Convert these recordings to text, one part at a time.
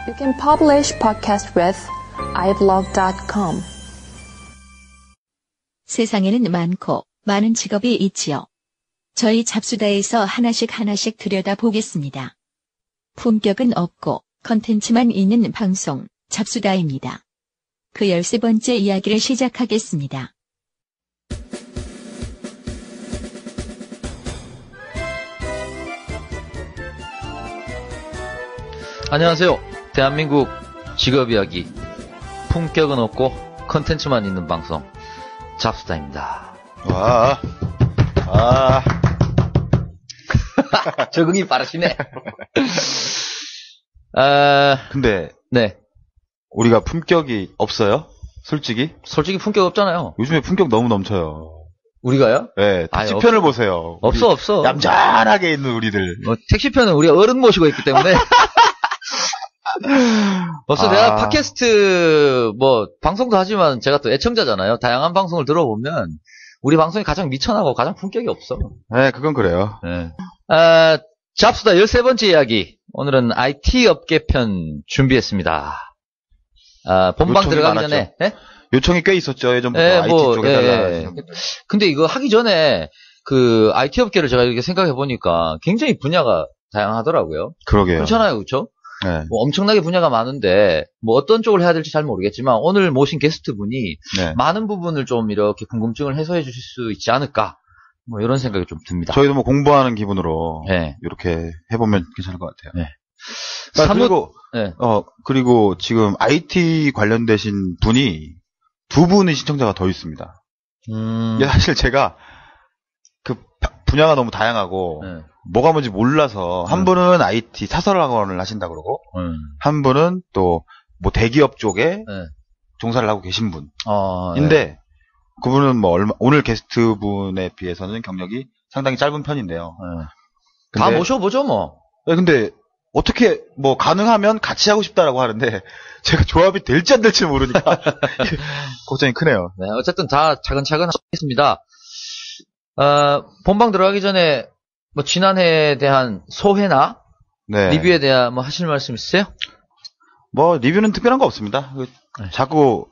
You can publish podcast with iblog.com. 세상에는 많고 많은 직업이 있지요. 저희 잡수다에서 하나씩 들여다보겠습니다. 품격은 없고 컨텐츠만 있는 방송 잡수다입니다. 그 13번째 이야기를 시작하겠습니다. 안녕하세요. 대한민국 직업이야기 품격은 없고 컨텐츠만 있는 방송 잡수다입니다. 와, 적응이 빠르시네. 근데 네. 우리가 품격이 없어요? 솔직히 품격 없잖아요. 요즘에 품격 너무 넘쳐요. 우리가요? 네, 택시편을 보세요. 없어. 얌전하게 있는 우리들. 택시편은 우리가 어른 모시고 있기 때문에. 내가 팟캐스트 방송도 하지만 제가 또 애청자잖아요. 다양한 방송을 들어보면 우리 방송이 가장 미천하고 가장 품격이 없어. 네, 그건 그래요. 네. 잡수다 13번째 이야기. 오늘은 IT 업계 편 준비했습니다. 본방 들어가기 많았죠. 전에. 네? 요청이 꽤 있었죠. 예전부터 네, IT 쪽에 달라. 근데 이거 하기 전에 그 IT 업계를 제가 이렇게 생각해 보니까 굉장히 분야가 다양하더라고요. 그러게요. 그렇잖아요, 그렇죠? 네. 엄청나게 분야가 많은데 어떤 쪽을 해야 될지 잘 모르겠지만 오늘 모신 게스트 분이 네. 많은 부분을 좀 이렇게 궁금증을 해소해 주실 수 있지 않을까 이런 생각이 좀 듭니다. 저희도 공부하는 기분으로 네. 이렇게 해보면 괜찮을 것 같아요. 네. 그리고 지금 IT 관련되신 분이 두 분의 신청자가 더 있습니다. 사실 제가 그 분야가 너무 다양하고 뭐가 뭔지 몰라서 한 분은 IT 사설학원을 하신다 그러고 한 분은 또 대기업 쪽에 종사를 하고 계신 분인데 그분은 오늘 게스트 분에 비해서는 경력이 상당히 짧은 편인데요. 다 모셔보죠 네, 근데 어떻게 가능하면 같이 하고 싶다라고 하는데 제가 조합이 될지 안 될지 모르니까 걱정이 크네요. 네, 어쨌든 다 차근차근 하겠습니다. 본방 들어가기 전에 지난해에 대한 소회나 리뷰에 대한 하실 말씀 있으세요? 리뷰는 특별한 거 없습니다. 자꾸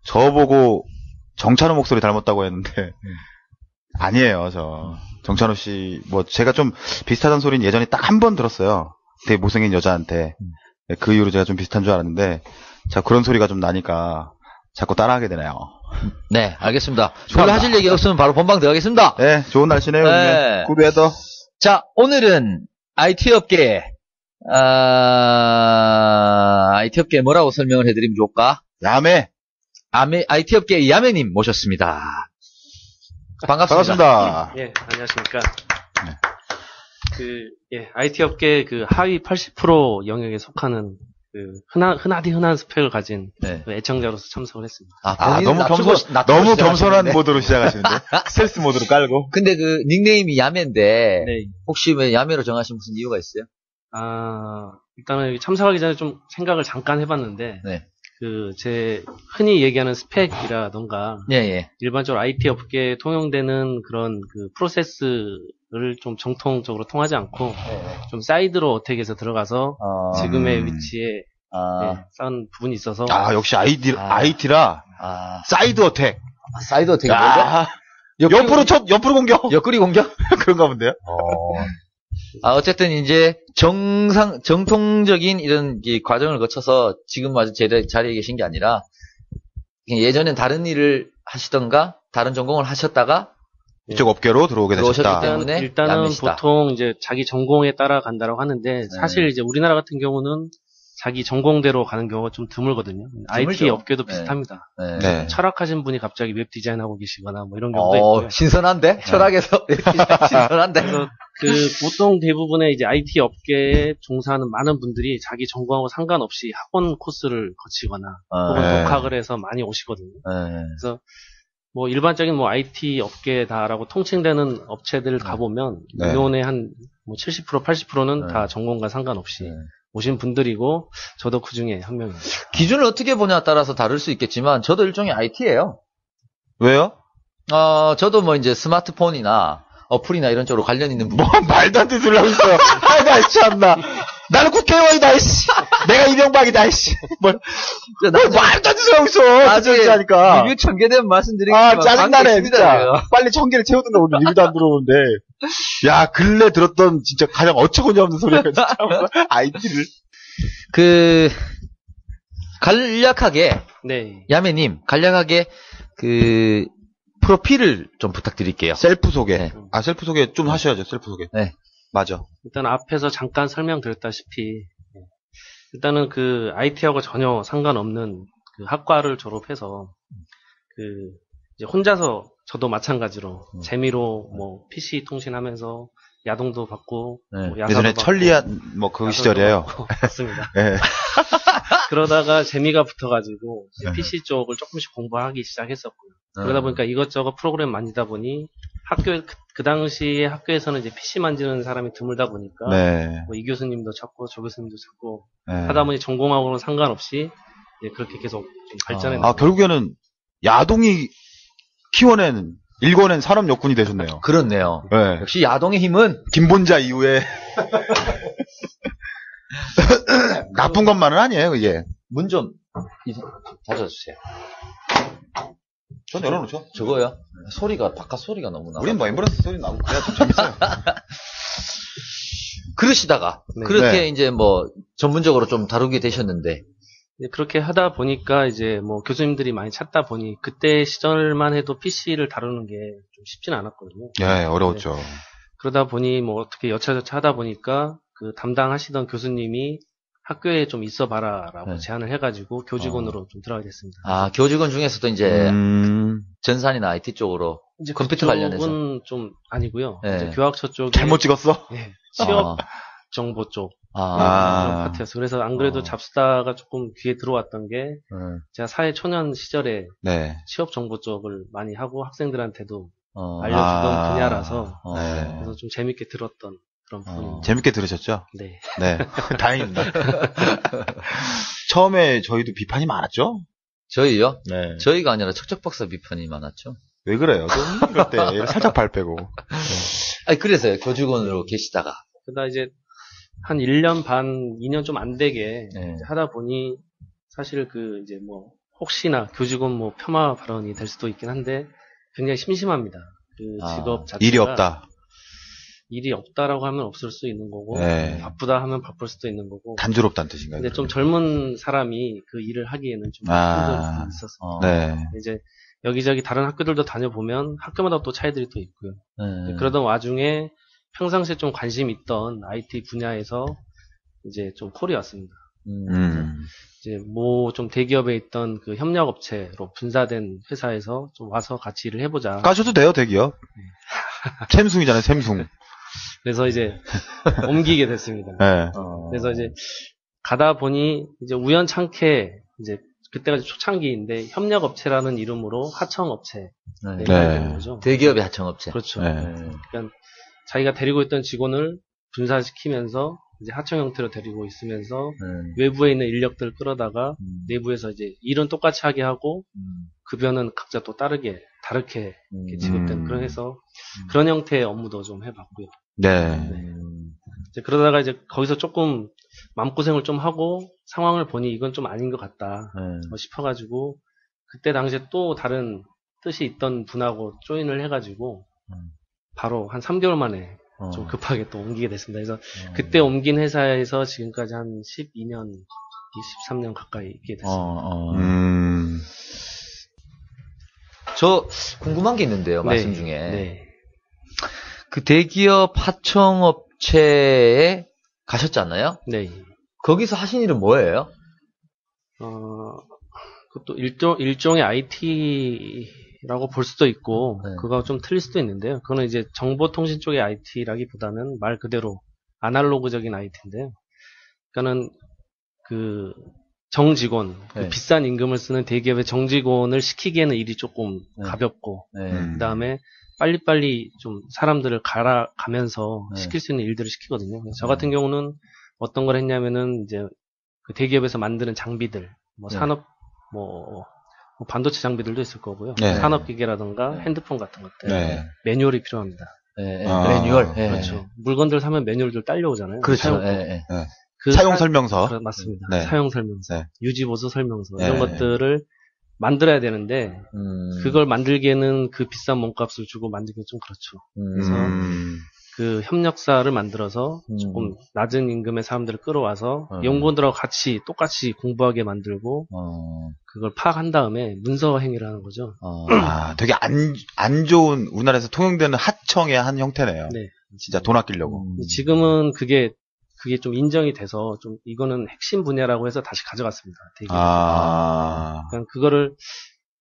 저보고 정찬우 목소리 닮았다고 했는데 아니에요. 정찬우 씨 제가 좀 비슷하다는 소리는 예전에 딱 한 번 들었어요. 되게 못생긴 여자한테. 그 이후로 제가 좀 비슷한 줄 알았는데 그런 소리가 좀 나니까 자꾸 따라하게 되네요. 네, 알겠습니다. 별로 하실 얘기 없으면 바로 본방 들어가겠습니다. 네, 좋은 날씨네요. 네. 굿웨더. 자, 오늘은 IT 업계 뭐라고 설명을 해드리면 좋을까? IT 업계 야매님 모셨습니다. 반갑습니다. 예, 안녕하십니까. IT 업계 하위 80% 영역에 속하는 흔한 스펙을 가진 애청자로서 참석을 했습니다. 너무 겸손한 모드로 시작하시는데 스텔스 모드로 깔고. 근데 닉네임이 야매인데 혹시 왜 야매로 정하신 무슨 이유가 있어요? 일단은 참석하기 전에 좀 생각을 잠깐 해봤는데 제 흔히 얘기하는 스펙이라던가 일반적으로 IT 업계에 통용되는 그런 프로세스를 좀 정통적으로 통하지 않고 좀 사이드로 어택해서 들어가서 지금의 위치에 쌓은 부분이 있어서 역시 IT라 사이드 어택. 사이드 어택이 뭐죠? 옆으로 공격. 옆구리 공격? 그런가 본데요. 어쨌든 이제 정통적인 이런 과정을 거쳐서 지금 아주 자리에 계신 게 아니라 예전엔 다른 일을 하시던가 다른 전공을 하셨다가 이쪽 업계로 들어오게 되셨다. 때문에 일단은 야매시다. 보통 이제 자기 전공에 따라 간다고 하는데 사실 이제 우리나라 같은 경우는 자기 전공대로 가는 경우가 좀 드물거든요. IT 업계도 비슷합니다. 철학하신 분이 갑자기 웹 디자인하고 계시거나 이런 경우도 있고요. 신선한데? 철학에서 웹 디자인 신선한데? 보통 대부분의 이제 IT 업계에 종사하는 많은 분들이 자기 전공하고 상관없이 학원 코스를 거치거나 혹은 독학을 해서 많이 오시거든요. 그래서 일반적인 IT 업계다라고 통칭되는 업체들 가보면 인원의 한 70%, 80%는 다 전공과 상관없이 오신 분들이고 저도 그 중에 한 명입니다. 기준을 어떻게 보냐에 따라서 다를 수 있겠지만 저도 일종의 IT예요. 왜요? 저도 이제 스마트폰이나 어플이나 이런 쪽으로 관련 있는 부분. 말도 안 되는 소리 하고 있어요. 나 참나. 나는 국회의원이다, 이씨. 내가 이명박이다, 이씨. 말도 안 되는 소리 하고 있어. 나중에 하니까. 리뷰 1000개 되면 말씀드리겠지만. 짜증나네, 진짜. 빨리 1000개를 채우든가, 오늘 리뷰도 안 들어오는데. 야, 근래 들었던 진짜 가장 어처구니 없는 소리가 진짜. IT를. 간략하게. 네. 야매님, 간략하게, 프로필을 좀 부탁드릴게요. 셀프 소개. 네. 셀프 소개 좀 하셔야죠, 셀프 소개. 네. 맞아. 일단 앞에서 잠깐 설명드렸다시피, 일단은 IT하고 전혀 상관없는 학과를 졸업해서, 이제 혼자서 저도 마찬가지로 재미로 PC 통신하면서 야동도 받고, 예전에 천리안 그 시절이에요. 맞습니다. 네. 그러다가 재미가 붙어가지고 PC 쪽을 조금씩 공부하기 시작했었고요. 그러다 보니까 이것저것 프로그램 만지다 보니 그 당시에 학교에서는 이제 PC 만지는 사람이 드물다 보니까 이 교수님도 찾고 저 교수님도 찾고 하다 보니 전공하고는 상관없이 그렇게 계속 발전해 나갔어요. 결국에는 야동이 키워낸 일궈낸 산업 여군이 되셨네요. 그렇네요. 네. 역시 야동의 힘은 김본자 이후에 나쁜 것만은 아니에요, 이게. 문 좀 닫아주세요. 전 열어놓죠. 저거요? 바깥 소리가 너무 나. 우린 앰뷸런스 소리 나고 그래야 좀 재밌어요. 그러시다가 그렇게 이제 전문적으로 좀 다루게 되셨는데. 그렇게 하다 보니까 이제 교수님들이 많이 찾다 보니 그때 시절만 해도 PC를 다루는 게 좀 쉽지는 않았거든요. 예, 어려웠죠. 그러다 보니 어떻게 여차저차 하다 보니까 담당하시던 교수님이 학교에 좀 있어봐라라고 제안을 해가지고 교직원으로 좀 들어가게 됐습니다. 교직원 중에서도 이제 전산이나 IT 쪽으로 이제 컴퓨터 관련해서 좀 아니고요. 이제 교학처 쪽에 잘못 찍었어? 취업 정보 쪽. 그런 파트였어요. 그래서 안 그래도 잡수다가 조금 귀에 들어왔던 게 제가 사회 초년 시절에 취업 정보 쪽을 많이 하고 학생들한테도 알려주던 분야라서 그래서 좀 재밌게 들었던 그런 부분입니다. 재밌게 들으셨죠? 네. 다행입니다. 처음에 저희도 비판이 많았죠? 저희요? 네. 저희가 아니라 척척박사 비판이 많았죠. 왜 그래요? 좀 이럴 때 살짝 발 빼고. 그래서요. 교직원으로 계시다가. 그러다 이제 한 1년 반, 2년 좀 안 되게 하다 보니 사실 이제 혹시나 교직원 폄하 발언이 될 수도 있긴 한데 굉장히 심심합니다. 직업 자체가. 일이 없다. 일이 없다라고 하면 없을 수 있는 거고 바쁘다 하면 바쁠 수도 있는 거고 단조롭다는 뜻인가요? 근데 좀 젊은 사람이 그 일을 하기에는 좀 힘들 수 있었어요. 이제 여기저기 다른 학교들도 다녀보면 학교마다 또 차이들이 또 있고요. 그러던 와중에 평상시에 좀 관심 있던 IT 분야에서 이제 좀 콜이 왔습니다. 이제 좀 대기업에 있던 협력업체로 분사된 회사에서 좀 와서 같이 일을 해보자. 가셔도 돼요, 대기업. 샘숭이잖아요, 샘숭. 그래서 이제 옮기게 됐습니다. 그래서 이제 가다 보니 이제 우연찮게 이제 그때가 초창기인데 협력업체라는 이름으로 하청업체. 거죠. 대기업의 하청업체. 그렇죠. 그러니까 자기가 데리고 있던 직원을 분사시키면서 이제 하청 형태로 데리고 있으면서 외부에 있는 인력들을 끌어다가 내부에서 이제 일은 똑같이 하게 하고 급여는 각자 또 다르게 지급되는 그런 해서 그런 형태의 업무도 좀 해봤고요. 이제 그러다가 이제 거기서 조금 마음고생을 좀 하고 상황을 보니 이건 좀 아닌 것 같다 싶어가지고 그때 당시에 또 다른 뜻이 있던 분하고 조인을 해가지고 바로 한 3개월 만에 좀 급하게 또 옮기게 됐습니다. 그래서 그때 옮긴 회사에서 지금까지 한 12년, 23년 가까이 있게 됐습니다. 저 궁금한 게 있는데요, 말씀 중에. 그 대기업 하청업체에 가셨잖아요? 네. 거기서 하신 일은 뭐예요? 그것도 일종의 IT라고 볼 수도 있고, 그거 좀 틀릴 수도 있는데요. 그거는 이제 정보통신 쪽의 IT라기보다는 말 그대로 아날로그적인 IT인데요. 그러니까는 정직원, 비싼 임금을 쓰는 대기업의 정직원을 시키기에는 일이 조금 가볍고, 그 다음에 빨리빨리 좀 사람들을 가면서 시킬 수 있는 일들을 시키거든요. 저 같은 경우는 어떤 걸 했냐면은 이제 그 대기업에서 만드는 장비들, 산업, 반도체 장비들도 있을 거고요. 산업기계라든가 핸드폰 같은 것들. 매뉴얼이 필요합니다. 매뉴얼. 그렇죠. 물건들 사면 매뉴얼들 딸려오잖아요. 그렇죠. 사용 설명서. 맞습니다. 사용 설명서, 유지 보수 설명서 이런 것들을 만들어야 되는데 그걸 만들기에는 그 비싼 몸값을 주고 만들기 좀 그렇죠. 그래서 그 협력사를 만들어서 조금 낮은 임금의 사람들을 끌어와서 연구원들하고 같이 똑같이 공부하게 만들고 그걸 파악한 다음에 문서 행위를 하는 거죠. 되게 안 좋은 우리나라에서 통용되는 하청의 한 형태네요. 네. 진짜 돈 아끼려고. 지금은 그게 좀 인정이 돼서 좀 이거는 핵심 분야라고 해서 다시 가져갔습니다. 되게. 그러니까 그거를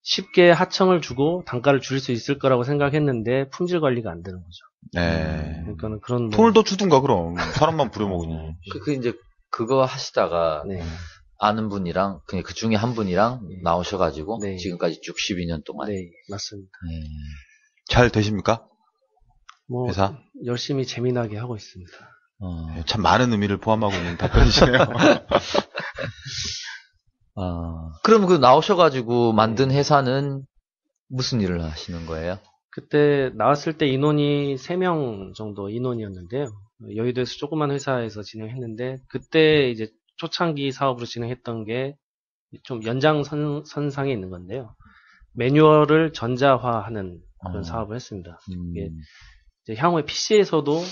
쉽게 하청을 주고 단가를 줄일 수 있을 거라고 생각했는데 품질 관리가 안 되는 거죠. 네. 그러니까는 그런 돈을 더 주든가 그럼 사람만 부려먹으니. 이제 그거 하시다가 아는 분이랑 그냥 그 중에 한 분이랑 나오셔가지고 지금까지 쭉 12년 동안. 네, 맞습니다. 잘 되십니까? 회사? 열심히 재미나게 하고 있습니다. 참 많은 의미를 포함하고 있는 답변이시네요. 그럼 그 나오셔가지고 만든 회사는 무슨 일을 하시는 거예요? 그때 나왔을 때 인원이 3명 정도 인원이었는데요. 여의도에서 조그만 회사에서 진행했는데 그때 이제 초창기 사업으로 진행했던 게 좀 연장선상에 있는 건데요. 매뉴얼을 전자화하는 그런 사업을 했습니다. 이게 이제 향후에 PC에서도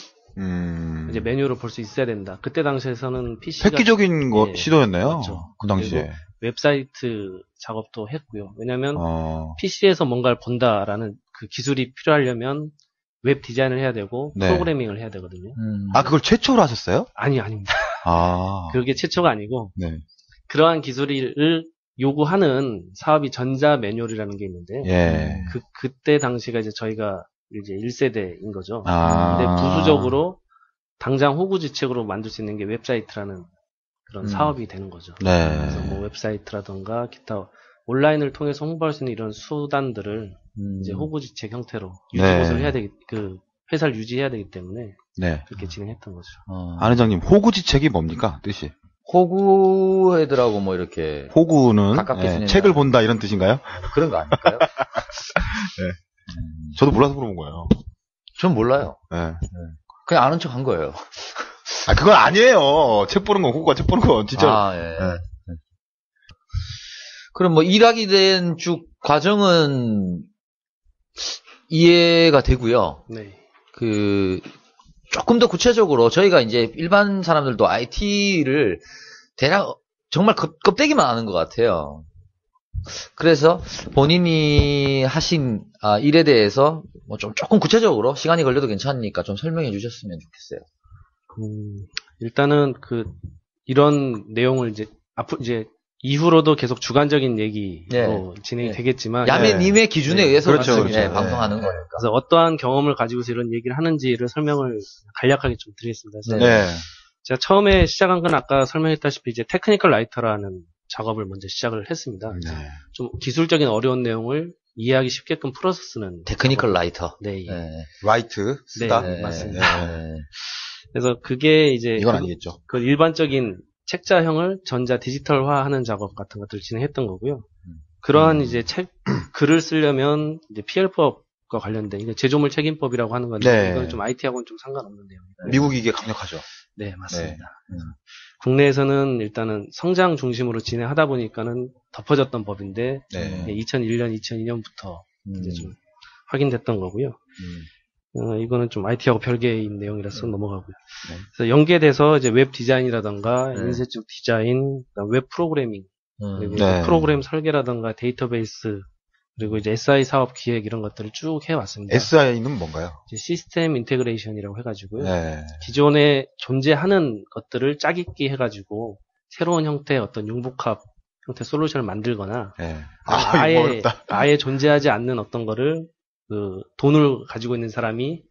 이제 매뉴얼을 볼 수 있어야 된다. 그때 당시에서는 PC가 획기적인 시도였네요. 그렇죠. 그 당시에. 웹사이트 작업도 했고요. 왜냐하면 PC에서 뭔가를 본다라는 그 기술이 필요하려면 웹 디자인을 해야 되고 프로그래밍을 해야 되거든요. 그걸 최초로 하셨어요? 아닙니다. 그게 최초가 아니고 그러한 기술을 요구하는 사업이 전자 매뉴얼이라는 게 있는데 그때 당시가 이제 저희가 이제 1세대인 거죠. 근데 부수적으로 당장 호구지책으로 만들 수 있는 게 웹사이트라는 그런 사업이 되는 거죠. 그래서 뭐 웹사이트라던가 기타 온라인을 통해서 홍보할 수 있는 이런 수단들을 이제 호구지책 형태로 유지보수를 해야 되기, 그 회사를 유지해야 되기 때문에 그렇게 진행했던 거죠. 안 회장님, 호구지책이 뭡니까? 뜻이? 호구 애들하고 뭐 이렇게 호구는 책을 본다 이런 뜻인가요? 그런 거 아닐까요? 저도 몰라서 물어본 거예요. 전 몰라요. 그냥 아는 척 한 거예요. 그건 아니에요. 책 보는 거, 호구가 책 보는 거, 진짜. 그럼 뭐 일하게 된 쭉 과정은 이해가 되고요. 조금 더 구체적으로 저희가 이제 일반 사람들도 IT를 대략 정말 껍데기만 아는 것 같아요. 그래서 본인이 하신 일에 대해서 뭐 조금 구체적으로 시간이 걸려도 괜찮으니까 좀 설명해 주셨으면 좋겠어요. 일단은 이런 내용을 이제 이후로도 계속 주관적인 얘기로 진행이 되겠지만 야매님의 기준에 의해서 그렇죠. 방송하는 거니까. 그래서 어떠한 경험을 가지고서 이런 얘기를 하는지를 설명을 간략하게 좀 드리겠습니다. 제가 처음에 시작한 건 아까 설명했다시피 이제 테크니컬 라이터라는 작업을 먼저 시작을 했습니다. 좀 기술적인 어려운 내용을 이해하기 쉽게끔 풀어서 쓰는 테크니컬 라이터. 라이트 쓰다. 맞습니다. 그래서 그게 이제 이건 아니겠죠. 그 일반적인 책자형을 전자 디지털화하는 작업 같은 것들을 진행했던 거고요. 그러한 이제 글을 쓰려면 이제 PL법과 관련된 이게 제조물 책임법이라고 하는 건데 이건 좀 IT하고는 좀 상관없는데요. 미국이 이게 강력하죠. 네, 맞습니다. 국내에서는 일단은 성장 중심으로 진행하다 보니까는 덮어졌던 법인데 2001년, 2002년부터 이제 좀 확인됐던 거고요. 이거는 좀 IT하고 별개인 내용이라서 넘어가고요. 그래서 연계돼서 이제 웹 디자인이라던가 인쇄적 디자인, 웹 프로그래밍, 그리고 프로그램 설계라던가 데이터베이스, 그리고 이제 SI 사업 기획 이런 것들을 쭉 해왔습니다. SI는 뭔가요? 이제 시스템 인테그레이션이라고 해가지고요. 기존에 존재하는 것들을 짜깁기 해가지고 새로운 형태의 어떤 융복합 형태 솔루션을 만들거나 아예 존재하지 않는 어떤 거를 돈을 가지고 있는 사람이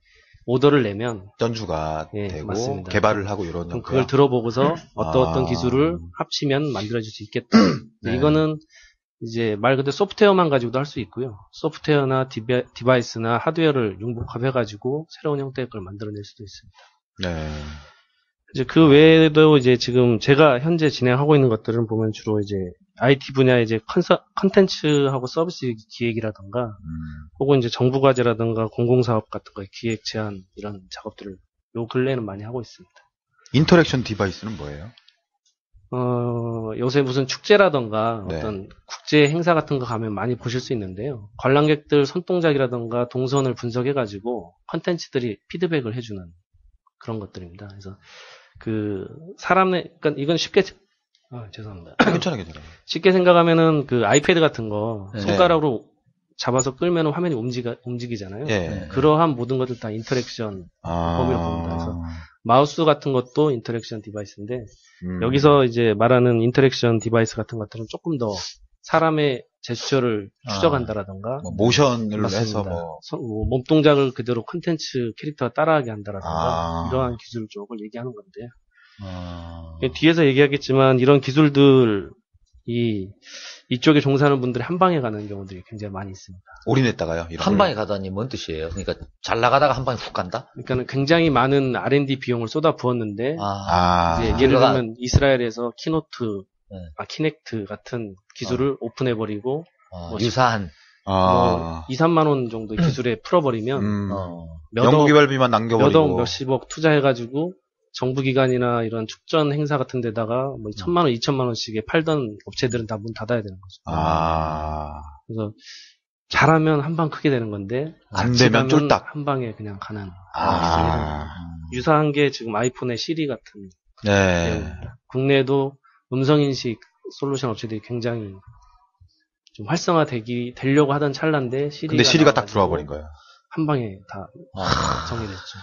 오더를 내면 전주가 되고 맞습니다. 개발을 하고 이런 그걸 들어보고서 어떤 기술을 합치면 만들어질 수 있겠다. 이거는 이제 말 그대로 소프트웨어만 가지고도 할 수 있고요. 소프트웨어나 디바이스나 하드웨어를 융복합해가지고 새로운 형태의 걸 만들어낼 수도 있습니다. 이제 그 외에도 이제 지금 제가 현재 진행하고 있는 것들은 보면 주로 이제 IT 분야의 이제 컨텐츠하고 서비스 기획이라던가 혹은 이제 정부 과제라던가 공공사업 같은 거의 기획 제안 이런 작업들을 요 근래에는 많이 하고 있습니다. 인터랙션 디바이스는 뭐예요? 요새 무슨 축제라던가 네. 어떤 국제 행사 같은 거 가면 많이 보실 수 있는데요. 관람객들 손동작이라던가 동선을 분석해가지고 컨텐츠들이 피드백을 해주는 그런 것들입니다. 그래서 그러니까 이건 쉽게, 죄송합니다. 괜찮아요. 쉽게 생각하면은 그 아이패드 같은 거 손가락으로 잡아서 끌면 화면이 움직이잖아요. 네. 그러한 모든 것들 다 인터랙션 범위로 봅니다. 그래서 마우스 같은 것도 인터랙션 디바이스인데 여기서 이제 말하는 인터랙션 디바이스 같은 것들은 조금 더 사람의 제스처를 추적한다라던가 모션을 맞습니다. 해서 몸 동작을 그대로 콘텐츠 캐릭터가 따라하게 한다라던가 이러한 기술 쪽을 얘기하는 건데요. 뒤에서 얘기하겠지만 이런 기술들 이쪽에 종사하는 분들이 한 방에 가는 경우들이 굉장히 많이 있습니다. 올인했다가요? 한 방에 가다니 뭔 뜻이에요? 그러니까 잘 나가다가 한 방에 훅 간다? 그러니까 굉장히 많은 R&D 비용을 쏟아 부었는데 이제 예를 들면 이스라엘에서 키넥트 같은 기술을 오픈해버리고 유사한 2, 3만 원 정도 기술에 풀어버리면 연구개발비만 남겨버리고 몇십억 투자해가지고 정부기관이나 이런 축전 행사 같은 데다가 뭐 1,000만 원, 2,000만 원씩에 팔던 업체들은 다 문 닫아야 되는 거죠. 그래서 잘하면 한 방 크게 되는 건데 안 되면 쫄딱 한 방에 그냥 가는 유사한 게 지금 아이폰의 시리 같은 국내에도 음성인식 솔루션 업체들이 굉장히 좀 활성화되려고 하던 찰나인데 근데 시리가 딱 들어와 버린 거예요. 한 방에 다 정리됐죠.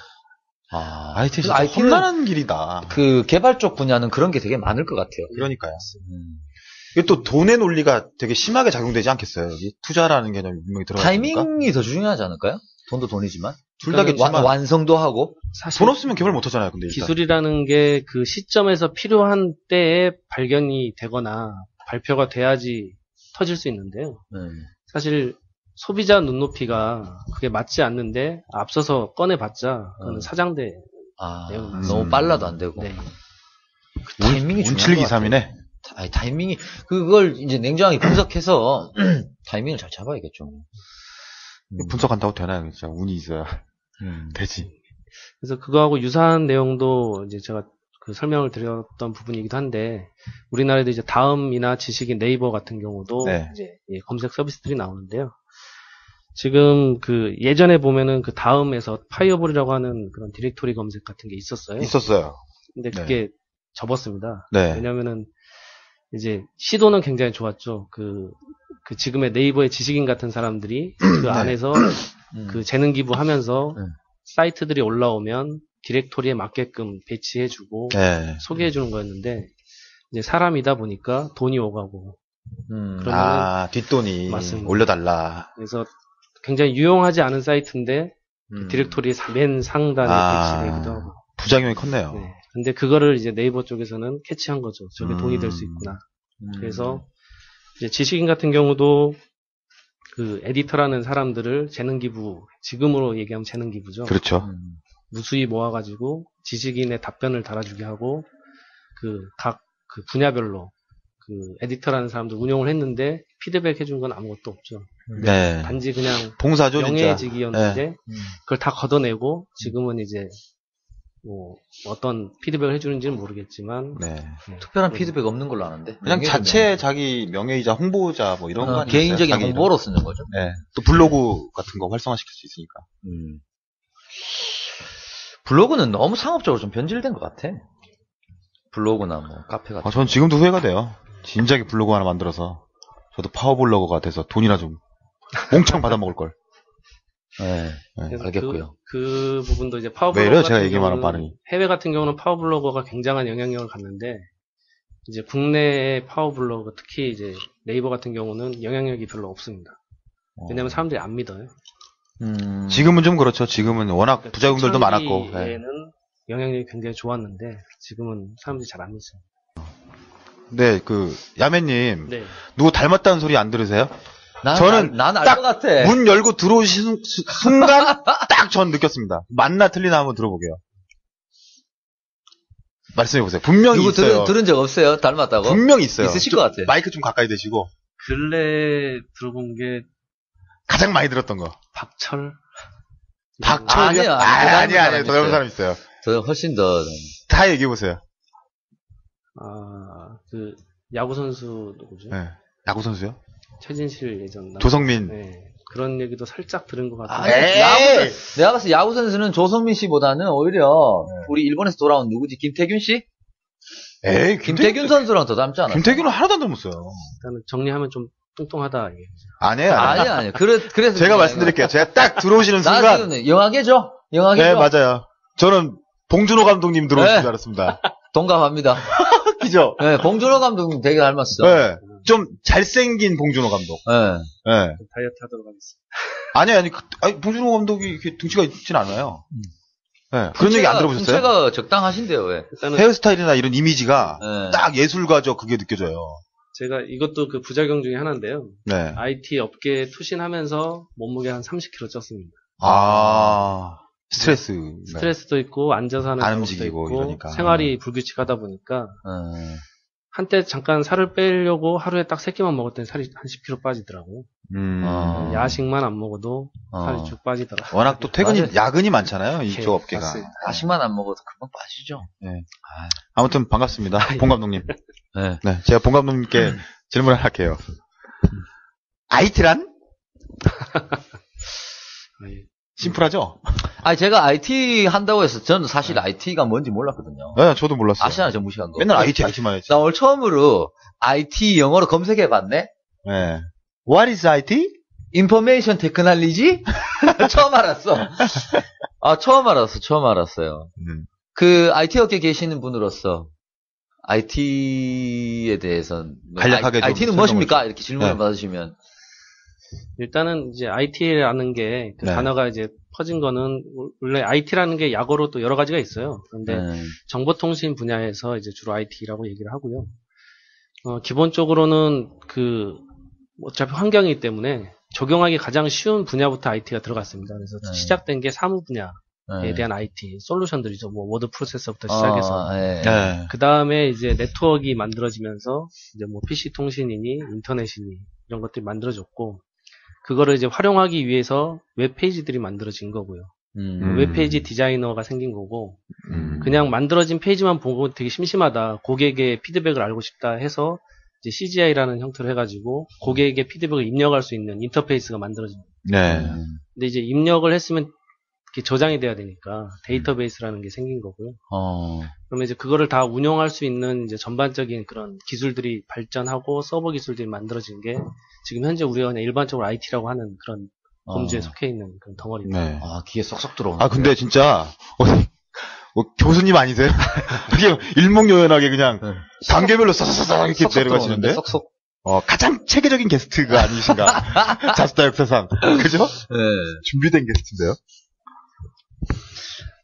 IT 진짜 험난한 길이다. 그 개발 쪽 분야는 그런 게 되게 많을 것 같아요. 그러니까요. 이게 또 돈의 논리가 되게 심하게 작용되지 않겠어요? 여기 투자라는 개념이 분명히 들어가. 타이밍이 더 중요하지 않을까요? 돈도 돈이지만 둘 다겠지만 완성도 하고 사실 돈 없으면 개발 못 하잖아요. 근데 일단. 기술이라는 게 그 시점에서 필요한 때에 발견이 되거나 발표가 돼야지 터질 수 있는데요. 사실 소비자 눈높이가 그게 맞지 않는데 앞서서 꺼내봤자 그건 사장대 내용입니다. 너무 빨라도 안 되고 그 타이밍이 운칠기삼이네. 타이밍이 그걸 이제 냉정하게 분석해서 타이밍을 잘 잡아야겠죠. 분석한다고 되나요? 진짜 운이 있어야 되지. 그래서 그거하고 유사한 내용도 이제 제가 그 설명을 드렸던 부분이기도 한데 우리나라에도 이제 다음이나 지식인 네이버 같은 경우도 이제 검색 서비스들이 나오는데요. 지금 그 예전에 보면은 그 다음에서 파이어볼이라고 하는 그런 디렉토리 검색 같은 게 있었어요. 근데 그게 접었습니다. 왜냐면은 이제 시도는 굉장히 좋았죠. 그 지금의 네이버의 지식인 같은 사람들이 그 안에서 그 재능 기부하면서 사이트들이 올라오면 디렉토리에 맞게끔 배치해주고 소개해주는 거였는데 이제 사람이다 보니까 돈이 오가고 그러면 뒷돈이 맞습니다. 올려달라. 그래서 굉장히 유용하지 않은 사이트인데 디렉토리 맨 상단에 배치되기도 하고 부작용이 컸네요. 근데 그거를 이제 네이버 쪽에서는 캐치한 거죠. 저게 돈이 될 수 있구나. 그래서 이제 지식인 같은 경우도 그 에디터라는 사람들을 재능 기부, 지금으로 얘기하면 재능 기부죠. 그렇죠. 무수히 모아가지고 지식인의 답변을 달아주게 하고 각 분야별로 그 에디터라는 사람들 운영을 했는데 피드백 해준 건 아무것도 없죠. 단지 그냥 봉사죠, 명예직이었는데 그걸 다 걷어내고 지금은 이제 뭐 어떤 피드백을 해주는지는 모르겠지만 특별한 피드백 없는 걸로 아는데 그냥 자체 자기 명예이자 홍보자 뭐 이런 거 개인적인 홍보로 쓰는 거죠. 또 블로그 같은 거 활성화시킬 수 있으니까. 블로그는 너무 상업적으로 좀 변질된 것 같아. 블로그나 뭐 카페 같은. 전 지금도 후회가 돼요. 진작에 블로그 하나 만들어서 저도 파워블로거가 돼서 돈이나 좀 몽창 받아 먹을 걸. 알겠고요. 그 부분도 이제 파워블로거 왜요? 제가 얘기만 한 반응이. 해외 같은 경우는 파워블로거가 굉장한 영향력을 갖는데 이제 국내 파워블로거 특히 이제 네이버 같은 경우는 영향력이 별로 없습니다. 왜냐하면 사람들이 안 믿어요. 지금은 좀 그렇죠. 지금은 워낙 부작용들도 많았고. 초창기에는 영향력이 굉장히 좋았는데 지금은 사람들이 잘 안 믿어요. 네, 야매님 누구 닮았다는 소리 안 들으세요? 저는 난 알 딱 것 같아. 문 열고 들어오신 순간 딱 전 느꼈습니다. 맞나 틀리나 한번 들어보게요. 말씀해보세요. 분명히 누구 있어요. 들은 적 없어요? 닮았다고? 분명히 있어요. 있으실 것 같아. 마이크 좀 가까이 대시고. 근래 들어본 게 가장 많이 들었던 거. 박철? 박철이요? 아니야. 더 닮은 사람 있어요. 더 훨씬 더. 다 얘기해보세요. 그 야구 선수 누구죠? 네. 야구 선수요? 최진실 예전 조성민. 네. 그런 얘기도 살짝 들은 것 같아요. 내가 봤을 때 야구 선수는 조성민 씨보다는 오히려 우리 일본에서 돌아온 누구지? 김태균 씨? 에이, 김태균 선수랑 더 닮지 않았어? 김태균은 하나도 안 닮았어요. 일단은 정리하면 좀 뚱뚱하다. 아니에요. 그래서 제가 말씀드릴게요. 제가 딱 들어오시는 순간. 나 지금 영화계죠? 네, 맞아요. 저는 봉준호 감독님 들어오신 줄 알았습니다. 동감합니다. 그죠? 네, 봉준호 감독님 되게 닮았어. 네. 좀 잘생긴 봉준호 감독. 네. 네. 다이어트 하도록 하겠습니다. 아니, 봉준호 감독이 이렇게 등치가 있진 않아요. 네. 그런 얘기 안 들어보셨어요? 등치가 적당하신데요, 왜? 헤어스타일이나 이런 이미지가 딱 예술가죠. 그게 느껴져요. 제가 이것도 그 부작용 중에 하나인데요. 네. IT 업계에 투신하면서 몸무게 한 30kg 쪘습니다. 스트레스도 있고 앉아서 하는 안 것도 움직이고 있고 이러니까. 생활이 불규칙하다 보니까 한때 잠깐 살을 빼려고 하루에 딱 3끼만 먹었더니 살이 한 10kg 빠지더라고요. 야식만 안 먹어도 살이 쭉 빠지더라고요. 워낙 또 야근이 많잖아요. 이쪽 업계가. 맞습니다. 야식만 안 먹어도 금방 빠지죠. 네. 아무튼 반갑습니다. 봉 감독님. 네. 네. 제가 봉 감독님께 질문을 할게요. IT란? 심플하죠? 제가 IT 한다고 해서 저는 사실 IT가 뭔지 몰랐거든요. 네, 저도 몰랐어요. 아시잖아요, 전 무식한 거. 맨날 IT만 했지. 나 오늘 처음으로 IT 영어로 검색해봤네? 네. What is IT? Information Technology? 처음 알았어. 처음 알았어요. 그 IT 업계에 계시는 분으로서 IT에 대해서는 간략하게 좀 IT는 무엇입니까? 이렇게 질문을 받으시면 일단은 이제 IT라는 게 그 단어가 이제 퍼진 거는 원래 IT라는 게 약어로 또 여러 가지가 있어요. 그런데 정보통신 분야에서 이제 주로 IT라고 얘기를 하고요. 기본적으로는 어차피 환경이기 때문에 적용하기 가장 쉬운 분야부터 IT가 들어갔습니다. 그래서 시작된 게 사무 분야에 대한 IT 솔루션들이죠. 뭐 워드 프로세서부터 시작해서 그 다음에 이제 네트워크가 만들어지면서 이제 뭐 PC 통신이니 인터넷이니 이런 것들이 만들어졌고 그거를 이제 활용하기 위해서 웹페이지들이 만들어진 거고요. 웹페이지 디자이너가 생긴 거고 그냥 만들어진 페이지만 보고 되게 심심하다. 고객의 피드백을 알고 싶다 해서 이제 CGI라는 형태로 해가지고 고객의 피드백을 입력할 수 있는 인터페이스가 만들어집니다. 네. 근데 이제 입력을 했으면 이렇게 저장이 돼야 되니까 데이터베이스라는 게 생긴 거고요. 그러면 이제 그거를 다 운영할 수 있는 이제 전반적인 그런 기술들이 발전하고 서버 기술들이 만들어진 게 지금 현재 우리가 그냥 일반적으로 IT라고 하는 그런 범주에 속해 있는 그런 덩어리입니다. 네. 귀에 쏙쏙 들어오네. 근데 진짜 교수님 아니세요? 되게 일목요연하게 그냥 단계별로 싹싹싹 이렇게 내려가시는데 쏙쏙. 가장 체계적인 게스트가 아니신가? 자스타 역사상. 그죠? 네. 준비된 게스트인데요.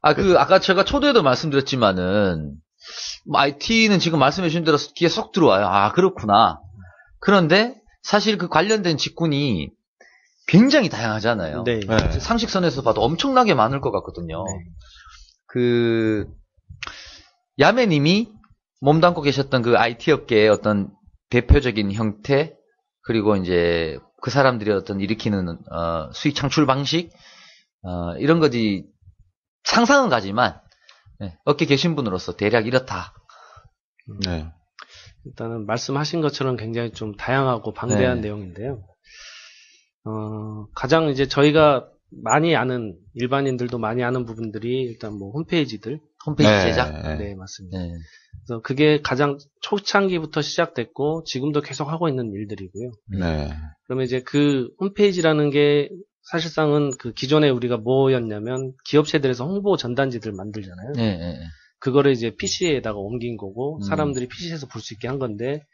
아까 제가 초대에도 말씀드렸지만은, IT는 지금 말씀해주신 대로 귀에 쏙 들어와요. 그렇구나. 그런데, 사실 그 관련된 직군이 굉장히 다양하잖아요. 네. 상식선에서 봐도 엄청나게 많을 것 같거든요. 네. 야매님이 몸담고 계셨던 그 IT 업계의 어떤 대표적인 형태, 그리고 이제 그 사람들이 어떤 일으키는, 수익 창출 방식, 이런 거지, 상상은 가지만, 업계 계신 분으로서 대략 이렇다. 네. 일단은 말씀하신 것처럼 굉장히 좀 다양하고 방대한 내용인데요. 가장 이제 저희가 많이 아는, 일반인들도 많이 아는 부분들이 일단 뭐 홈페이지 제작? 네, 맞습니다. 네. 그래서 그게 가장 초창기부터 시작됐고, 지금도 계속 하고 있는 일들이고요. 네. 그러면 이제 그 홈페이지라는 게 사실상은 그 기존에 우리가 뭐였냐면 기업체들에서 홍보 전단지들 만들잖아요. 그거를 이제 PC에다가 옮긴 거고 사람들이 PC에서 볼 수 있게 한 건데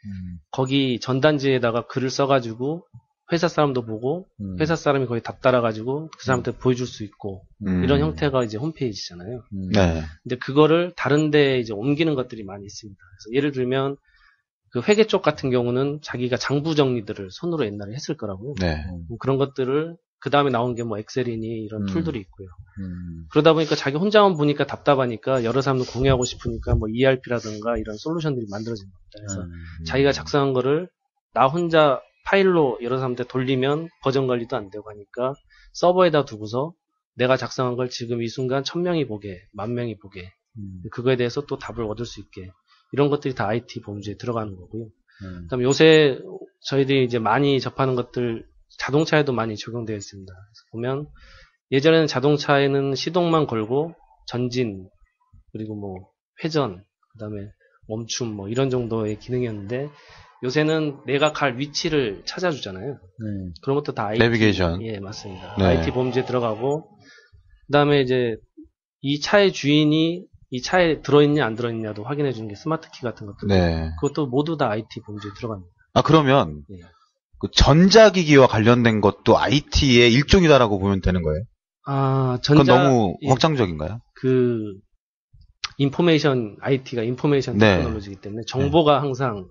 거기 전단지에다가 글을 써가지고 회사 사람도 보고 회사 사람이 거기 답 따라가지고 그 사람한테 보여줄 수 있고 이런 형태가 이제 홈페이지잖아요. 근데 그거를 다른 데 이제 옮기는 것들이 많이 있습니다. 그래서 예를 들면 그 회계 쪽 같은 경우는 자기가 장부 정리들을 손으로 옛날에 했을 거라고요. 그런 것들을 그 다음에 나온 게 뭐 엑셀이니 이런 툴들이 있고요. 그러다 보니까 자기 혼자만 보니까 답답하니까 여러 사람들 공유하고 싶으니까 뭐 ERP라든가 이런 솔루션들이 만들어진 겁니다. 그래서 자기가 작성한 거를 나 혼자 파일로 여러 사람한테 돌리면 버전 관리도 안 되고 하니까 서버에다 두고서 내가 작성한 걸 지금 이 순간 1000명이 보게, 10,000명이 보게 그거에 대해서 또 답을 얻을 수 있게 이런 것들이 다 IT 범주에 들어가는 거고요. 그다음에 요새 저희들이 이제 많이 접하는 것들 자동차에도 많이 적용되어 있습니다. 그래서 보면 예전에는 자동차에는 시동만 걸고 전진 그리고 뭐 회전 그다음에 멈춤 뭐 이런 정도의 기능이었는데 요새는 내가 갈 위치를 찾아주잖아요. 그런 것도 다 IT 내비게이션. 예, 맞습니다. 네. IT 범주에 들어가고 그다음에 이제 이 차의 주인이 이 차에 들어있냐 안 들어있냐도 확인해 주는 게 스마트 키 같은 것들. 네. 그것도 모두 다 IT 범주에 들어갑니다. 아, 그러면 예. 그 전자기기와 관련된 것도 IT의 일종이다라고 보면 되는 거예요? 아, 그건 너무 예. 확장적인가요? IT가 인포메이션 네. 테크놀로지이기 때문에 정보가 항상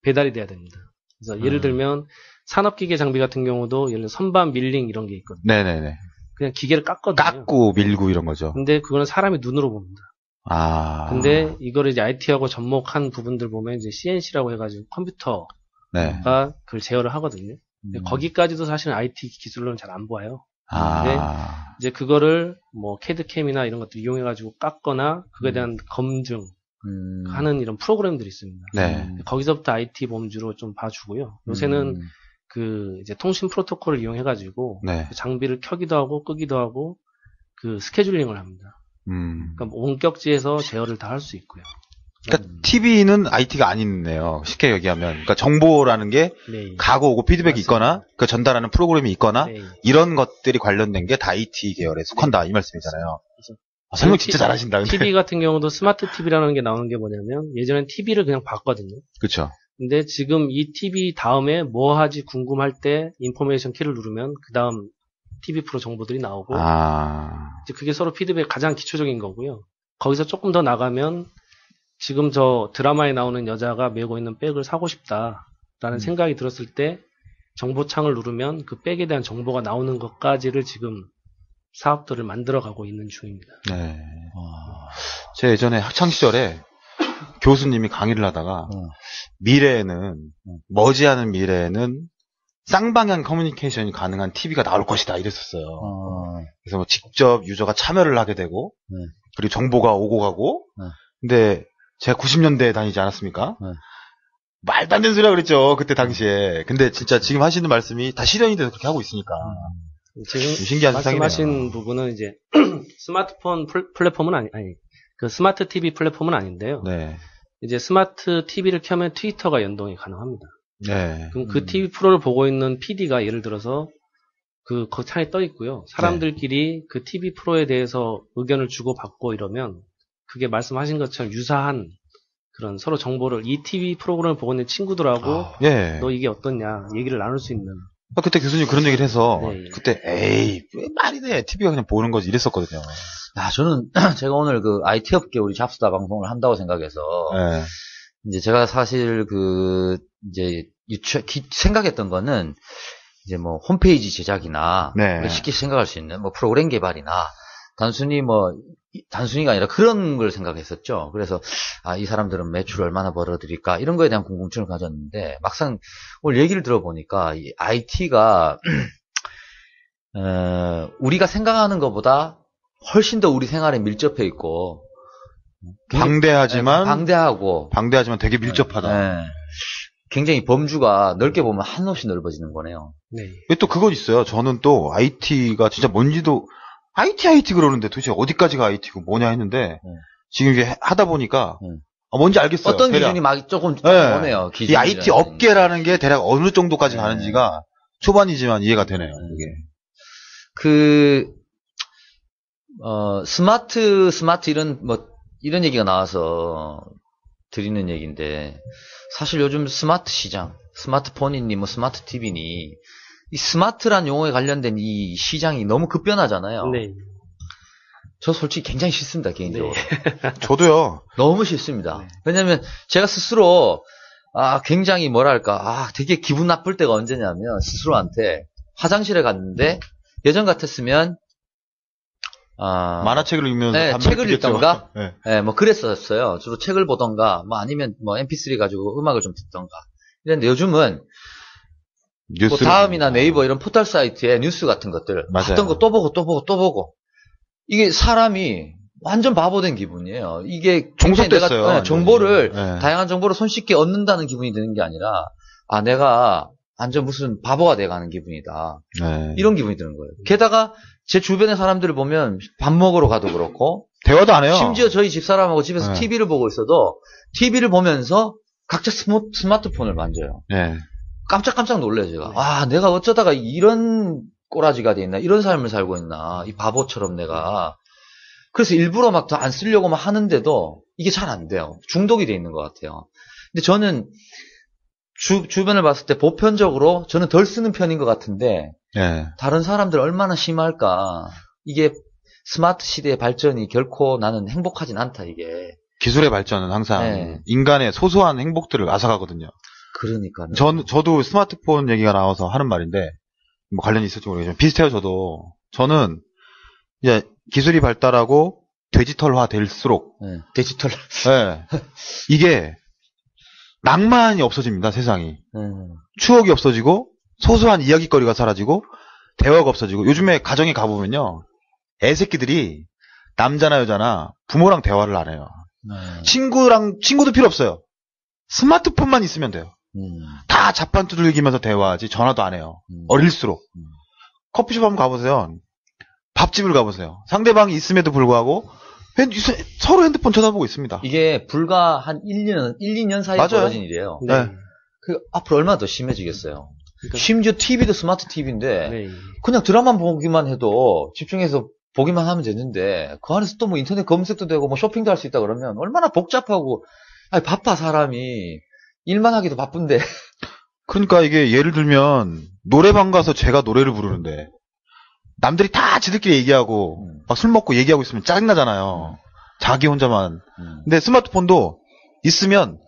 배달이 돼야 됩니다. 그래서 예를 들면 산업기계 장비 같은 경우도 예를 들어 선반 밀링 이런 게 있거든요. 네네네. 그냥 기계를 깎거든요. 깎고 밀고 이런 거죠. 근데 그거는 사람이 눈으로 봅니다. 아. 근데 이거를 이제 IT하고 접목한 부분들 보면 이제 CNC라고 해가지고 컴퓨터가 네. 그걸 제어를 하거든요. 근데 거기까지도 사실은 IT 기술로는 잘 안 보아요. 근데 이제 그거를 뭐 캐드캠이나 이런 것들 이용해가지고 깎거나 그거에 대한 검증 하는 이런 프로그램들이 있습니다. 네. 거기서부터 IT 범주로 좀 봐주고요. 요새는 그 이제 통신 프로토콜을 이용해가지고 네. 그 장비를 켜기도 하고 끄기도 하고 그 스케줄링을 합니다. 그러니까 원격지에서 제어를 다 할 수 있고요. 그러니까 TV는 IT가 아니네요. 쉽게 얘기하면. 그러니까 정보라는 게 네. 가고 오고 피드백이 맞습니다. 있거나 그 전달하는 프로그램이 있거나 네. 이런 것들이 관련된 게 다 IT 계열에 속한다 이 말씀이잖아요. 아, 설명 진짜 잘하신다. 근데. TV 같은 경우도 스마트 TV라는 게 나오는 게 뭐냐면 예전엔 TV를 그냥 봤거든요. 그렇죠. 근데 지금 이 TV 다음에 뭐 하지 궁금할 때 인포메이션 키를 누르면 그 다음 TV 프로 정보들이 나오고 이제 그게 서로 피드백 가장 기초적인 거고요. 거기서 조금 더 나가면 지금 저 드라마에 나오는 여자가 메고 있는 백을 사고 싶다라는 생각이 들었을 때 정보창을 누르면 그 백에 대한 정보가 나오는 것까지를 지금 사업들을 만들어가고 있는 중입니다. 네. 제 예전에 학창 시절에 교수님이 강의를 하다가 미래에는 머지않은 미래에는 쌍방향 커뮤니케이션이 가능한 TV가 나올 것이다 이랬었어요. 그래서 뭐 직접 유저가 참여를 하게 되고 그리고 정보가 오고 가고 근데 제가 90년대에 다니지 않았습니까? 말도 안 되는 소리라 그랬죠 그때 당시에. 근데 진짜 지금 하시는 말씀이 다 실현이 돼서 그렇게 하고 있으니까 지금 신기한 말씀하신 세상이네요. 부분은 이제 스마트폰 플랫폼은 아니 그 스마트 TV 플랫폼은 아닌데요. 네. 이제 스마트 TV를 켜면 트위터가 연동이 가능합니다. 네. 그럼 그 TV 프로를 보고 있는 PD가 예를 들어서 그 창에 떠 있고요. 사람들끼리 그 TV 프로에 대해서 의견을 주고받고 이러면 그게 말씀하신 것처럼 유사한 그런 서로 정보를 이 TV 프로그램을 보고 있는 친구들하고 예. 너 이게 어떻냐 얘기를 나눌 수 있는. 그때 교수님 그런 얘기를 해서 네. 그때 에이 왜 말이네 TV가 그냥 보는 거지 이랬었거든요. 저는 제가 오늘 그 IT 업계 우리 잡수다 방송을 한다고 생각해서 네. 이제 제가 사실 이제 생각했던 거는 이제 뭐 홈페이지 제작이나 네. 쉽게 생각할 수 있는 뭐 프로그램 개발이나 단순히가 아니라 그런 걸 생각했었죠. 그래서 이 사람들은 매출 얼마나 벌어들일까 이런 거에 대한 궁금증을 가졌는데 막상 오늘 얘기를 들어보니까 이 IT가 우리가 생각하는 것보다 훨씬 더 우리 생활에 밀접해 있고 방대하지만 되게 밀접하다. 네. 굉장히 범주가 넓게 보면 한없이 넓어지는 거네요. 네. 또 그건 있어요. 저는 또 IT가 진짜 뭔지도 IT 그러는데 도대체 어디까지가 IT고 뭐냐 했는데 지금 이게 하다 보니까 뭔지 알겠어요. 어떤 대략. 기준이 막 조금 오네요. 이 IT 업계라는 게 대략 어느 정도까지 가는지가 초반이지만 이해가 되네요. 이게. 스마트 이런 얘기가 나와서 드리는 얘기인데 사실 요즘 스마트 시장, 스마트폰이니 뭐 스마트 TV니 이 스마트란 용어에 관련된 이 시장이 너무 급변하잖아요. 네. 저 솔직히 굉장히 싫습니다, 개인적으로. 네. 저도요. 너무 싫습니다. 네. 왜냐면 제가 스스로 굉장히 되게 기분 나쁠 때가 언제냐면 스스로한테 화장실에 갔는데 예전 같았으면 만화책을 읽으면서 네, 책을 읽던가, 네, 뭐 그랬었어요. 주로 책을 보던가, 뭐 아니면 뭐 MP3 가지고 음악을 좀 듣던가. 이랬는데 요즘은 뭐 다음이나 네이버 이런 포털 사이트에 뉴스 같은 것들 봤던 거 또 보고 이게 사람이 완전 바보 된 기분이에요. 이게 종속됐어요. 내가 정보를 다양한 정보를 손쉽게 얻는다는 기분이 드는 게 아니라 내가 완전 무슨 바보가 돼가는 기분이다. 이런 기분이 드는 거예요. 게다가 제 주변의 사람들을 보면 밥 먹으러 가도 그렇고 대화도 안 해요. 심지어 저희 집사람하고 집에서 TV를 보고 있어도 TV를 보면서 각자 스마트폰을 만져요. 깜짝깜짝 놀래요, 제가. 내가 어쩌다가 이런 꼬라지가 돼 있나, 이런 삶을 살고 있나, 이 바보처럼 내가. 그래서 일부러 막 더 안 쓰려고 막 하는데도 이게 잘 안 돼요. 중독이 돼 있는 것 같아요. 근데 저는 주변을 봤을 때 보편적으로 저는 덜 쓰는 편인 것 같은데, 다른 사람들 얼마나 심할까. 이게 스마트 시대의 발전이 결코 나는 행복하진 않다, 이게. 기술의 발전은 항상 인간의 소소한 행복들을 앗아가거든요. 그러니까요. 저도 스마트폰 얘기가 나와서 하는 말인데, 뭐 관련이 있을지 모르겠지만, 비슷해요, 저도. 저는, 이제, 기술이 발달하고, 디지털화 될수록. 디지털. 이게, 낭만이 없어집니다, 세상이. 추억이 없어지고, 소소한 이야기거리가 사라지고, 대화가 없어지고, 요즘에 가정에 가보면요, 애새끼들이, 남자나 여자나, 부모랑 대화를 안 해요. 친구도 필요 없어요. 스마트폰만 있으면 돼요. 다 잡판 두들기면서 대화하지 전화도 안 해요. 어릴수록. 커피숍 한번 가보세요. 밥집을 가보세요. 상대방이 있음에도 불구하고 서로 핸드폰 쳐다보고 있습니다. 이게 불과 한 1, 2년 사이에 벌어진 일이에요. 그 앞으로 얼마나 더 심해지겠어요. 그러니까. 심지어 TV도 스마트 TV인데 그냥 드라마 보기만 해도 집중해서 보기만 하면 되는데 그 안에서 또 뭐 인터넷 검색도 되고 뭐 쇼핑도 할 수 있다 그러면 얼마나 복잡하고 바빠 사람이. 일만 하기도 바쁜데. 그러니까 이게 예를 들면 노래방 가서 제가 노래를 부르는데 남들이 다 지들끼리 얘기하고 막 술 먹고 얘기하고 있으면 짜증나잖아요. 자기 혼자만. 근데 스마트폰도 있으면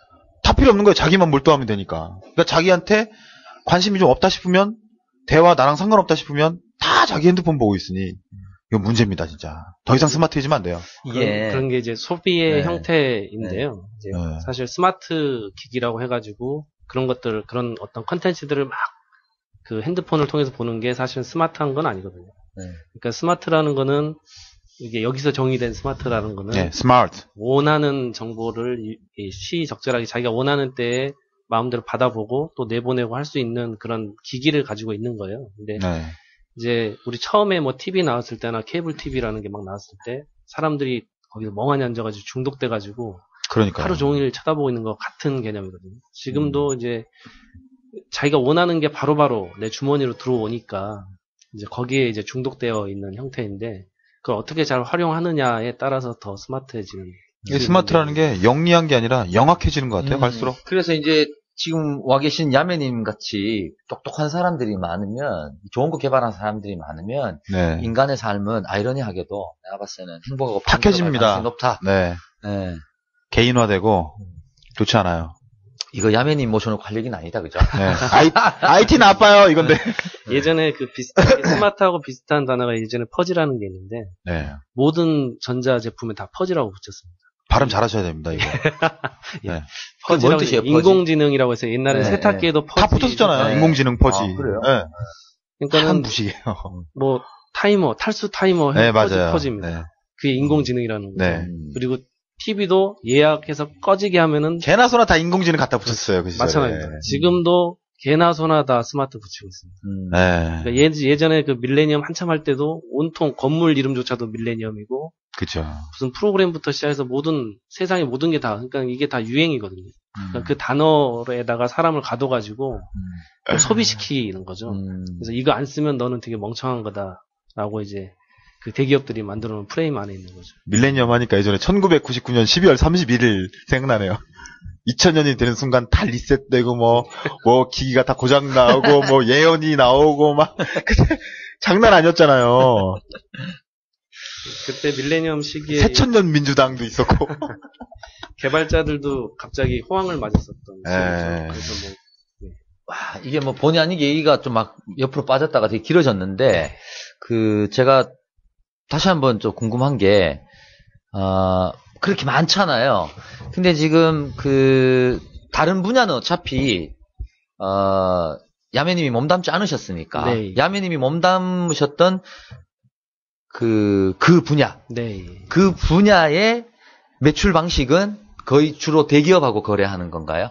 다 필요 없는 거예요. 자기만 몰두하면 되니까. 그러니까 자기한테 관심이 좀 없다 싶으면 대화 나랑 상관없다 싶으면 다 자기 핸드폰 보고 있으니 이거 문제입니다, 진짜. 더 이상 스마트해지면 안 돼요. 그런 게 이제 소비의 형태인데요. 이제 사실 스마트 기기라고 해가지고 그런 어떤 컨텐츠들을 막 그 핸드폰을 통해서 보는 게 사실 스마트한 건 아니거든요. 그러니까 스마트라는 거는 이게 여기서 정의된 스마트라는 거는 스마트. 원하는 정보를 시적절하게 자기가 원하는 때에 마음대로 받아보고 또 내보내고 할 수 있는 그런 기기를 가지고 있는 거예요. 근데 이제 우리 처음에 뭐 TV 나왔을 때나 케이블 TV라는 게 막 나왔을 때 사람들이 거기서 멍하니 앉아가지고 중독돼가지고 하루 종일 쳐다보고 있는 것 같은 개념이거든요. 지금도 이제 자기가 원하는 게 바로바로 내 주머니로 들어오니까 이제 거기에 이제 중독되어 있는 형태인데 그걸 어떻게 잘 활용하느냐에 따라서 더 스마트해지는. 스마트라는 게 영리한 게 아니라 영악해지는 것 같아요. 갈수록. 그래서 이제 지금 와 계신 야매님 같이 똑똑한 사람들이 많으면 좋은 거 개발한 사람들이 많으면 인간의 삶은 아이러니하게도 내가 봤을 때는 행복하고 탁해집니다. 가능성이 높다. 개인화되고 좋지 않아요. 이거 야매님 모셔놓고 할 얘기는 아니다, 그죠? IT 나빠요, 이건데. 예전에 그 비슷하게 스마트하고 비슷한 단어가 예전에 퍼지라는 게 있는데 모든 전자 제품에 다 퍼지라고 붙였습니다. 발음 잘하셔야 됩니다, 이거. 퍼지라고 뭔 뜻이에요, 인공지능이라고 해서 옛날에 세탁기에도 퍼지. 다 붙었잖아요, 인공지능 퍼지. 그래요? 그러니까는 무식이에요. 뭐 타이머, 탈수 타이머 퍼집니다. 그게 인공지능이라는 거죠. 그리고 TV도 예약해서 꺼지게 하면은 개나 소나 다 인공지능 갖다 붙였어요, 그 시절에. 마찬가지입니다. 지금도 개나 소나 다 스마트 붙이고 있습니다. 그러니까 예전에 그 밀레니엄 한참 할 때도 온통 건물 이름조차도 밀레니엄이고, 그렇죠. 무슨 프로그램부터 시작해서 세상의 모든 게 다, 그러니까 이게 다 유행이거든요. 그러니까 그 단어에다가 사람을 가둬가지고 소비시키는 거죠. 그래서 이거 안 쓰면 너는 되게 멍청한 거다라고 이제 그 대기업들이 만들어 놓은 프레임 안에 있는 거죠. 밀레니엄 하니까 예전에 1999년 12월 31일 생각나네요. 2000년이 되는 순간 다 리셋되고 뭐 기기가 다 고장 나오고 뭐 예언이 나오고 막 장난 아니었잖아요. 그때 밀레니엄 시기에 새천년 민주당도 있었고 개발자들도 갑자기 호황을 맞았었던. 그래서 이게 뭐 본의 아니게 얘기가 좀 막 옆으로 빠졌다가 되게 길어졌는데 제가 다시 한번 좀 궁금한 게 그렇게 많잖아요. 근데 지금 다른 분야는 어차피 야매님이 몸담지 않으셨으니까 야매님이 몸담으셨던 그 분야. 네. 그 분야의 매출 방식은 거의 주로 대기업하고 거래하는 건가요?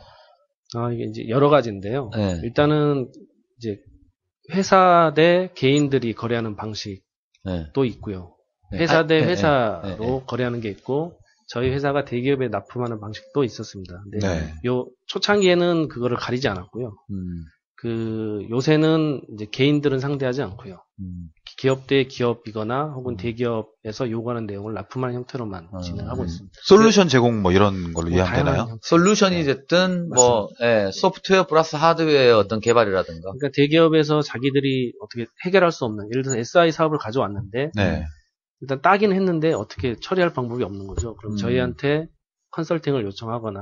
이게 이제 여러 가지인데요. 네. 일단은 이제 회사 대 개인들이 거래하는 방식도 네. 있고요. 회사 대 회사로 거래하는 게 있고, 저희 회사가 대기업에 납품하는 방식도 있었습니다. 근데 요 초창기에는 그거를 가리지 않았고요. 요새는 이제 개인들은 상대하지 않고요. 기업 대 기업이거나 혹은 대기업에서 요구하는 내용을 납품하는 형태로만 진행하고 있습니다. 솔루션 제공 뭐 이런 걸로 이해하면 되나요? 솔루션이 됐든 뭐 소프트웨어 플러스 하드웨어 어떤 개발이라든가. 그러니까 대기업에서 자기들이 어떻게 해결할 수 없는, 예를 들어서 SI 사업을 가져왔는데 일단 따긴 했는데 어떻게 처리할 방법이 없는 거죠. 그럼 저희한테 컨설팅을 요청하거나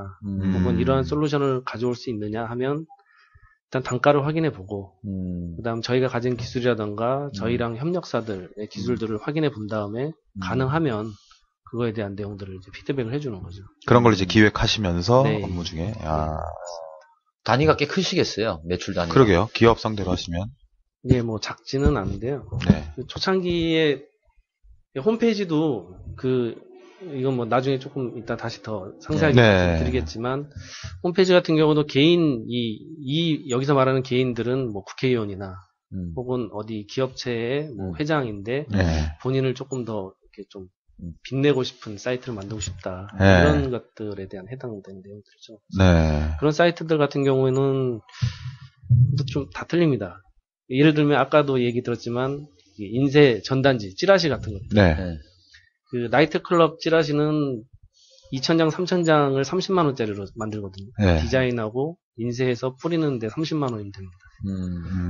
혹은 이러한 솔루션을 가져올 수 있느냐 하면 일단 단가를 확인해 보고 그다음 저희가 가진 기술이라던가 저희랑 협력사들의 기술들을 확인해 본 다음에 가능하면 그거에 대한 내용들을 이제 피드백을 해주는 거죠. 그런 걸 이제 기획하시면서 업무 중에. 단위가 꽤 크시겠어요. 매출 단위. 그러게요. 기업 상대로 하시면. 이게 뭐 작지는 않은데요. 초창기에 홈페이지도 이건 뭐 나중에 조금 이따 다시 더 상세하게 드리겠지만, 홈페이지 같은 경우도 여기서 말하는 개인들은 뭐 국회의원이나 혹은 어디 기업체의 뭐 회장인데 본인을 조금 더 이렇게 좀 빛내고 싶은 사이트를 만들고 싶다. 이런 것들에 대한 해당되는 내용들이죠. 그런 사이트들 같은 경우에는 좀 다 틀립니다. 예를 들면 아까도 얘기 들었지만 인쇄 전단지, 찌라시 같은 것들. 그 나이트클럽 찌라시는 2,000장, 3,000장을 30만 원짜리로 만들거든요. 디자인하고 인쇄해서 뿌리는데 30만 원이면 됩니다.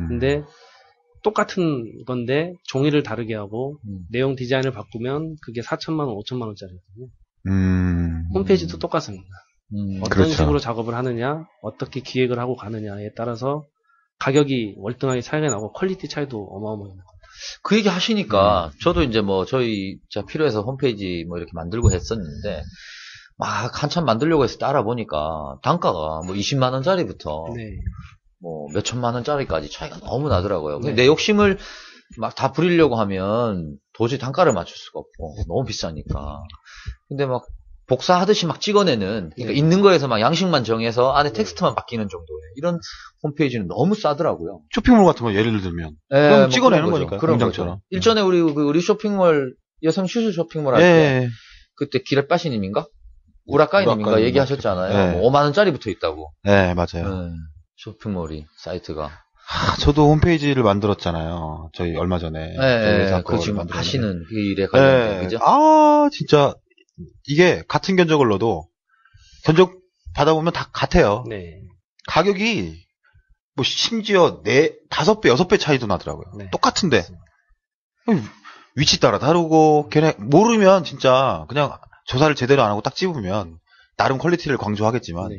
근데 똑같은 건데 종이를 다르게 하고 내용 디자인을 바꾸면 그게 4,000만 원, 5,000만 원짜리거든요. 홈페이지도 똑같습니다. 어떤 식으로 작업을 하느냐, 어떻게 기획을 하고 가느냐에 따라서 가격이 월등하게 차이가 나고 퀄리티 차이도 어마어마합니다. 그 얘기 하시니까 저도 이제 뭐 제가 필요해서 홈페이지 뭐 이렇게 만들고 했었는데 막 한참 만들려고 해서 따라 보니까 단가가 뭐 20만 원짜리부터 뭐 몇 천만 원짜리까지 차이가 너무 나더라고요. 근데 내 욕심을 막 다 부리려고 하면 도저히 단가를 맞출 수가 없고 너무 비싸니까. 근데 막 복사하듯이 막 찍어내는, 그러니까 있는 거에서 막 양식만 정해서 안에 텍스트만 바뀌는 정도의 이런 홈페이지는 너무 싸더라고요. 쇼핑몰 같은 거 예를 들면 그럼 뭐 찍어내는 거니까 공장처럼. 일전에 우리 쇼핑몰 여성 슈즈 쇼핑몰 할 때 그때 기레빠시님인가 우라카이님인가 얘기하셨잖아요. 뭐 5만 원짜리부터 있다고. 네, 맞아요. 쇼핑몰이 사이트가. 저도 홈페이지를 만들었잖아요. 저희 얼마 전에. 그 지금 하시는 그 일에 관련된 그죠? 진짜 이게 같은 견적을 넣어도 견적 받아보면 다 같아요. 가격이 뭐 심지어 5배, 6배 차이도 나더라고요. 똑같은데 위치 따라 다르고 걔네 모르면 진짜 그냥 조사를 제대로 안 하고 딱 집으면 나름 퀄리티를 강조하겠지만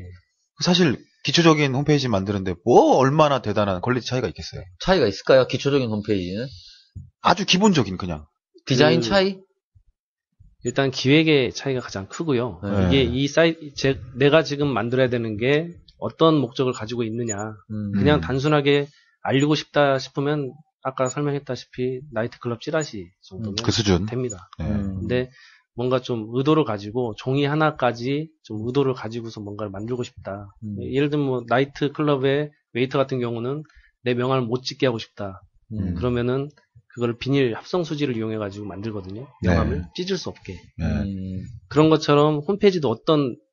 사실 기초적인 홈페이지 만드는데 뭐 얼마나 대단한 퀄리티 차이가 있겠어요. 차이가 있을까요? 기초적인 홈페이지는? 아주 기본적인 그냥 디자인 차이? 일단 기획의 차이가 가장 크고요. 이게 이 사이트, 내가 지금 만들어야 되는 게 어떤 목적을 가지고 있느냐. 그냥 단순하게 알리고 싶다 싶으면 아까 설명했다시피 나이트클럽 찌라시 정도면 그 수준 됩니다. 근데 뭔가 좀 의도를 가지고 종이 하나까지 좀 의도를 가지고서 뭔가를 만들고 싶다. 예를 들면 뭐 나이트클럽의 웨이터 같은 경우는 내 명함을 못 찍게 하고 싶다. 그러면은 그걸 비닐 합성 수지를 이용해 가지고 만들거든요. 명함을 찢을 수 없게. 그런 것처럼 홈페이지도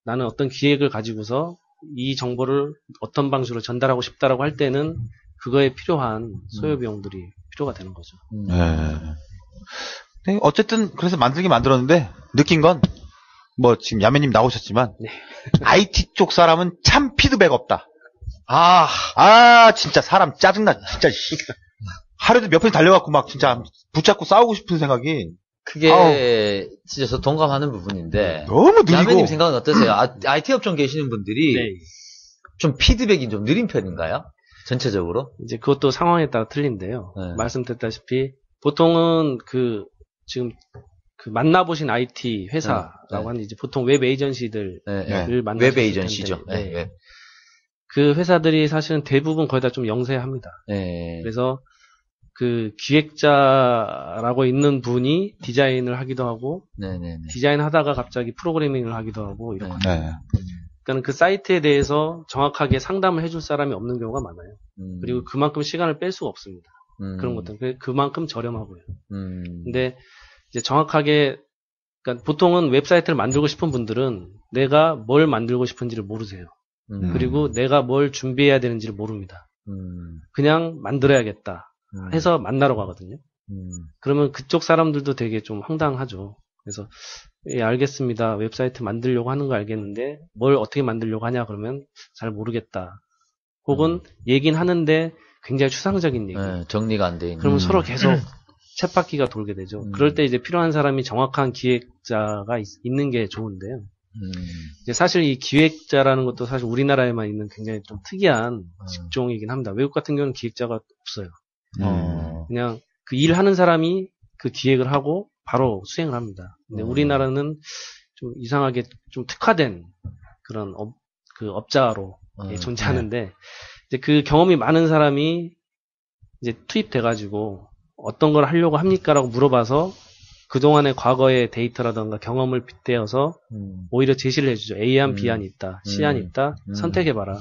나는 어떤 기획을 가지고서 이 정보를 어떤 방식으로 전달하고 싶다라고 할 때는 그거에 필요한 소요 비용들이 필요가 되는 거죠. 네, 어쨌든 그래서 만들었는데 느낀 건 뭐 지금 야매님 나오셨지만 IT 쪽 사람은 참 피드백 없다. 진짜 사람 짜증나 진짜. 하루에도 몇 번 달려갖고 막 진짜 붙잡고 싸우고 싶은 생각이. 그게 진짜 저 동감하는 부분인데. 너무 느리고. 야매님 생각은 어떠세요? IT 업종 계시는 분들이 좀 피드백이 좀 느린 편인가요? 전체적으로? 이제 그것도 상황에 따라 틀린데요. 말씀드렸다시피 보통은 지금 만나보신 IT 회사라고 하는 이제 보통 웹 에이전시들을 만나실 웹 에이전시죠. 그 회사들이 사실은 대부분 거의 다 좀 영세합니다. 그래서 그 기획자라고 있는 분이 디자인을 하기도 하고, 디자인 하다가 갑자기 프로그래밍을 하기도 하고, 이렇게. 그러니까 그 사이트에 대해서 정확하게 상담을 해줄 사람이 없는 경우가 많아요. 그리고 그만큼 시간을 뺄 수가 없습니다. 그런 것들. 그만큼 저렴하고요. 근데 이제 정확하게, 그러니까 보통은 웹사이트를 만들고 싶은 분들은 내가 뭘 만들고 싶은지를 모르세요. 그리고 내가 뭘 준비해야 되는지를 모릅니다. 그냥 만들어야겠다 해서 만나러 가거든요. 그러면 그쪽 사람들도 되게 좀 황당하죠. 그래서 예, 알겠습니다. 웹사이트 만들려고 하는 거 알겠는데 뭘 어떻게 만들려고 하냐 그러면 잘 모르겠다. 혹은 얘긴 하는데 굉장히 추상적인 얘기. 정리가 안 돼 있는. 그러면 서로 계속 쳇바퀴가 돌게 되죠. 그럴 때 이제 필요한 사람이 정확한 기획자가 있는 게 좋은데요. 이제 사실 이 기획자라는 것도 사실 우리나라에만 있는 굉장히 좀 특이한 직종이긴 합니다. 외국 같은 경우는 기획자가 없어요. 그냥 그 일하는 사람이 그 기획을 하고 바로 수행을 합니다. 근데 우리나라는 좀 이상하게 좀 특화된 그런 그 업자로 존재하는데 이제 그 경험이 많은 사람이 이제 투입돼가지고 어떤 걸 하려고 합니까라고 물어봐서 그동안의 과거의 데이터라던가 경험을 빗대어서 오히려 제시를 해주죠. A안, B안이 있다. C안이 있다. 선택해봐라.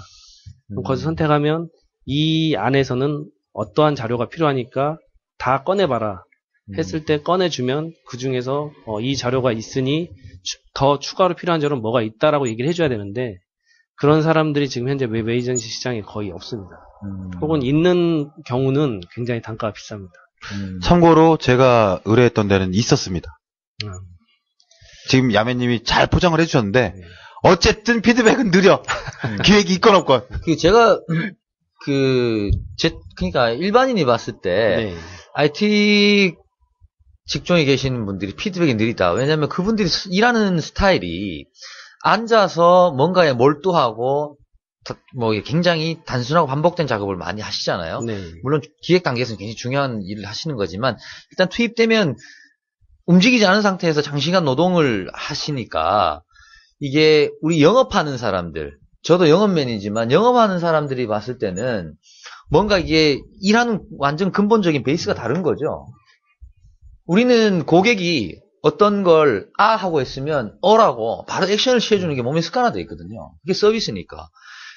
그럼 거기서 선택하면 이 안에서는 어떠한 자료가 필요하니까 다 꺼내봐라. 했을 때 꺼내주면 그 중에서 이 자료가 있으니 더 추가로 필요한 자료는 뭐가 있다라고 얘기를 해줘야 되는데 그런 사람들이 지금 현재 웹 에이전시 시장에 거의 없습니다. 혹은 있는 경우는 굉장히 단가가 비쌉니다. 참고로 제가 의뢰했던 데는 있었습니다. 지금 야매님이 잘 포장을 해주셨는데 어쨌든 피드백은 느려. 기획이 있건 없건. 제가 그러니까 일반인이 봤을 때 IT 직종에 계시는 분들이 피드백이 느리다. 왜냐하면 그분들이 일하는 스타일이 앉아서 뭔가에 몰두하고 뭐 굉장히 단순하고 반복된 작업을 많이 하시잖아요. 물론 기획 단계에서는 굉장히 중요한 일을 하시는 거지만 일단 투입되면 움직이지 않은 상태에서 장시간 노동을 하시니까 이게 우리 영업하는 사람들, 저도 영업맨이지만 영업하는 사람들이 봤을 때는 뭔가 이게 일하는 완전 근본적인 베이스가 다른 거죠. 우리는 고객이 어떤 걸 하고 했으면 라고 바로 액션을 취해주는 게 몸에 습관화되어 있거든요. 그게 서비스니까.